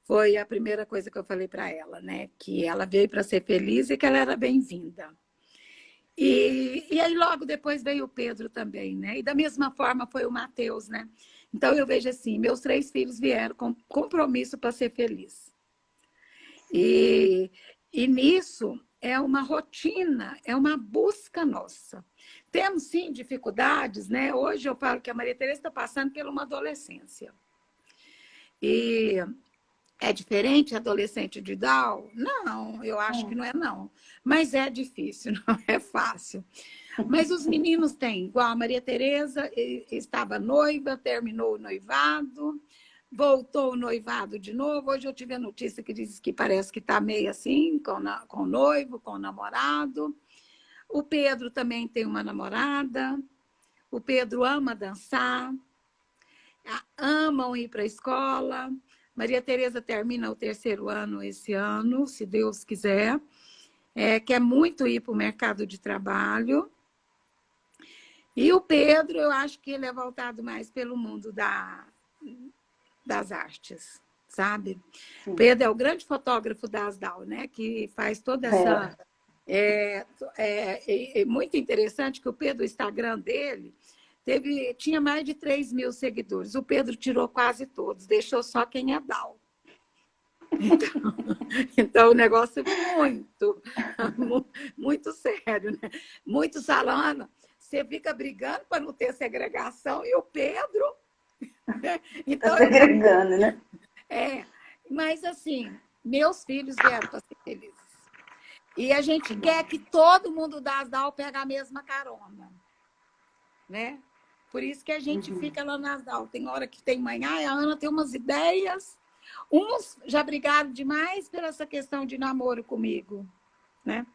B: foi a primeira coisa que eu falei para ela, né? Que ela veio para ser feliz e que ela era bem-vinda. E aí logo depois veio o Pedro também, né? E da mesma forma foi o Matheus, né? Então eu vejo assim, meus 3 filhos vieram com compromisso para ser feliz. E nisso é uma rotina, é uma busca nossa. Temos sim dificuldades, né? Hoje eu falo que a Maria Tereza está passando por uma adolescência. E é diferente adolescente de Down? Não, eu acho que não é não. Mas é difícil, não é fácil. Mas os meninos têm, igual a Maria Tereza, estava noiva, terminou o noivado, voltou o noivado de novo. Hoje eu tive a notícia que diz que parece que está meio assim, com o noivo, com o namorado. O Pedro também tem uma namorada. O Pedro ama dançar, amam ir para a escola. Maria Tereza termina o 3º ano esse ano, se Deus quiser. Quer muito ir para o mercado de trabalho. E o Pedro, eu acho que ele é voltado mais pelo mundo das artes, sabe? O Pedro é o grande fotógrafo da Asdal, né? Que faz toda essa... É muito interessante que o Pedro, o Instagram dele, tinha mais de 3.000 seguidores. O Pedro tirou quase todos, deixou só quem é Dal. Então o negócio é muito sério, né? Muito salão. Você fica brigando para não ter segregação e o Pedro... Então,
A: tá segregando, né?
B: Mas assim, meus filhos vieram para ser felizes. E a gente quer que todo mundo da Asdal pegue a mesma carona, né? Por isso que a gente fica lá na Asdal. Tem hora que tem manhã, a Ana tem umas ideias. Uns já brigaram demais por essa questão de namoro comigo, né?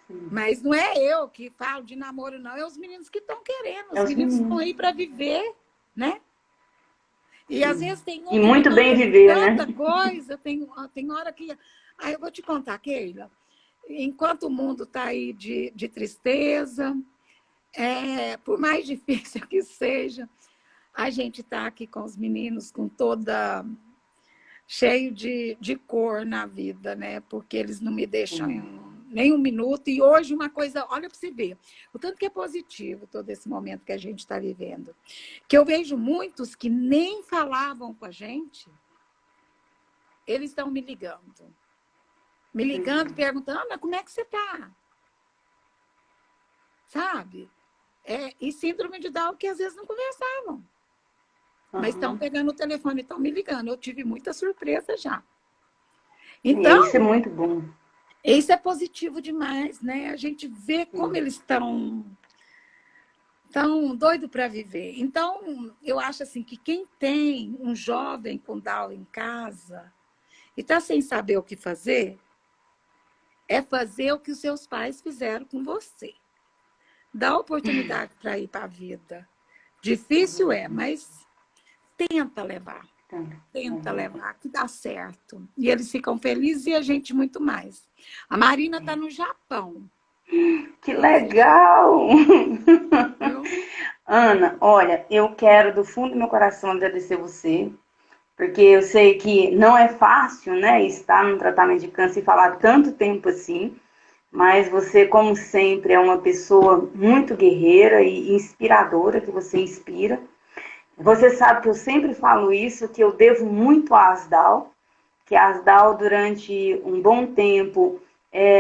B: Mas não é eu que falo de namoro, não. É os meninos que estão querendo. Os meninos estão aí para viver, né? E às vezes tem um
A: e muito bem viver,
B: tanta
A: né?
B: coisa. Tem hora que... eu vou te contar, Keila. Enquanto o mundo está aí de tristeza, por mais difícil que seja, a gente está aqui com os meninos com cheio de cor na vida, né? Porque eles não me deixam nem um minuto. E hoje uma coisa, olha para você ver, o tanto que é positivo todo esse momento que a gente está vivendo. Que eu vejo muitos que nem falavam com a gente, eles estão me ligando. Me ligando, perguntando, Ana, como é que você está? Sabe? E síndrome de Down que às vezes não conversavam. Mas estão pegando o telefone, estão me ligando. Eu tive muita surpresa já. Então,
A: isso é muito bom.
B: Isso é positivo demais, né? A gente vê como eles estão tão doidos para viver. Então, eu acho assim que quem tem um jovem com Down em casa e está sem saber o que fazer, é fazer o que os seus pais fizeram com você. Dá oportunidade para ir para a vida. Difícil mas tenta levar. Tenta levar, que dá certo. E eles ficam felizes e a gente muito mais. A Marina está no Japão.
A: Que legal! Ana, olha, eu quero do fundo do meu coração agradecer você, porque eu sei que não é fácil, né, estar num tratamento de câncer e falar tanto tempo assim, mas você, como sempre, é uma pessoa muito guerreira e inspiradora, que você inspira. Você sabe que eu sempre falo isso, que eu devo muito à Asdal, que a Asdal, durante um bom tempo,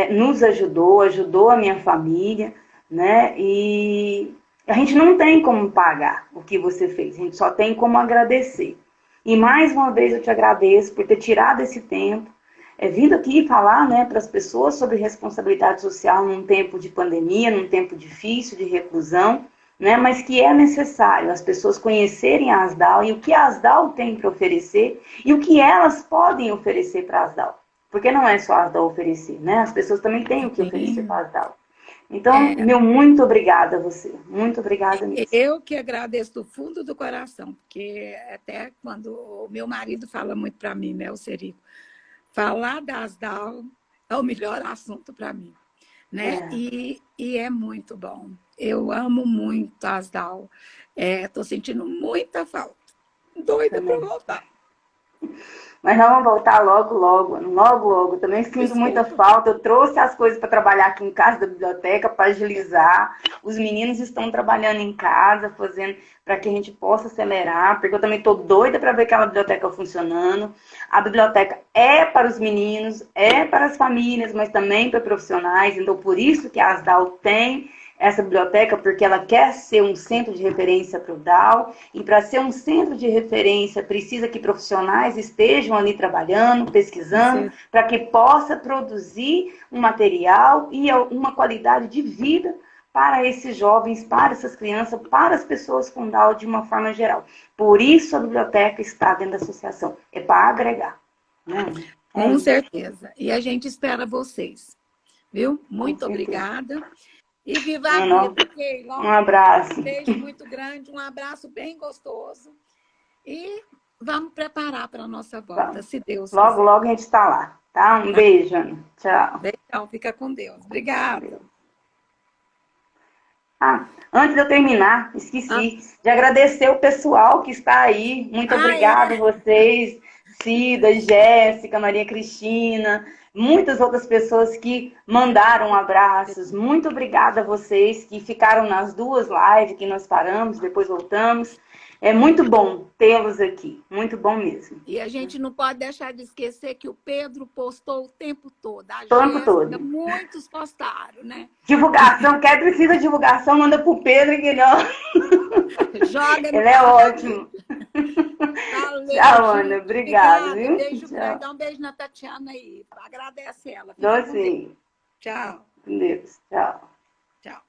A: nos ajudou a minha família, né? E a gente não tem como pagar o que você fez, a gente só tem como agradecer. E mais uma vez eu te agradeço por ter tirado esse tempo, vindo aqui falar, né, para as pessoas sobre responsabilidade social num tempo de pandemia, num tempo difícil de reclusão, né, mas que é necessário as pessoas conhecerem a Asdal e o que a Asdal tem para oferecer e o que elas podem oferecer para a Asdal. Porque não é só a Asdal oferecer, né? As pessoas também têm o que oferecer para a Asdal. Então, meu muito obrigada a você. Muito obrigada mesmo.
B: Eu que agradeço do fundo do coração, porque até quando o meu marido fala muito para mim, né, o Serico, falar da Asdal é o melhor assunto para mim, né? E é muito bom. Eu amo muito a Asdal. Estou sentindo muita falta. Doida para voltar.
A: Mas nós vamos voltar logo, logo. Logo, logo. Também sinto muita falta. Eu trouxe as coisas para trabalhar aqui em casa da biblioteca, para agilizar. Os meninos estão trabalhando em casa, fazendo para que a gente possa acelerar, porque eu também estou doida para ver aquela biblioteca funcionando. A biblioteca é para os meninos, é para as famílias, mas também para profissionais. Então, por isso que a Asdal tem essa biblioteca, porque ela quer ser um centro de referência para o DAO, e para ser um centro de referência precisa que profissionais estejam ali trabalhando, pesquisando, para que possa produzir um material e uma qualidade de vida para esses jovens, para essas crianças, para as pessoas com DAO de uma forma geral. Por isso a biblioteca está dentro da associação, é para agregar. Né?
B: Com certeza. E a gente espera vocês, viu? Muito obrigada. E viva a vida, Keila.
A: Um abraço.
B: Um beijo muito grande, um abraço bem gostoso. E vamos preparar para a nossa volta, se Deus quiser.
A: Logo, logo a gente está lá, tá? Um beijo, Ana. Tchau.
B: Beijão, fica com Deus. Obrigada.
A: Ah, antes de eu terminar, esqueci de agradecer o pessoal que está aí. Muito obrigada a vocês, Cida, Jéssica, Maria Cristina, muitas outras pessoas que mandaram abraços. Muito obrigada a vocês que ficaram nas duas lives, que nós paramos, depois voltamos. É muito bom tê-los aqui, muito bom mesmo.
B: E a gente não pode deixar de esquecer que o Pedro postou o tempo todo, a
A: Tempo
B: Jéssica,
A: todo.
B: muitos postaram, né?
A: Divulgação, quer precisa de divulgação, manda pro Pedro que ele,
B: Joga no
A: ele é ótimo.
B: Valeu,
A: Tchau, Ana, obrigada. Viu?
B: Beijo
A: Tchau.
B: grande, dá um beijo na Tatiana aí, agradece ela.
A: Doce.
B: Tchau.
A: Com Deus, tchau.
B: Tchau.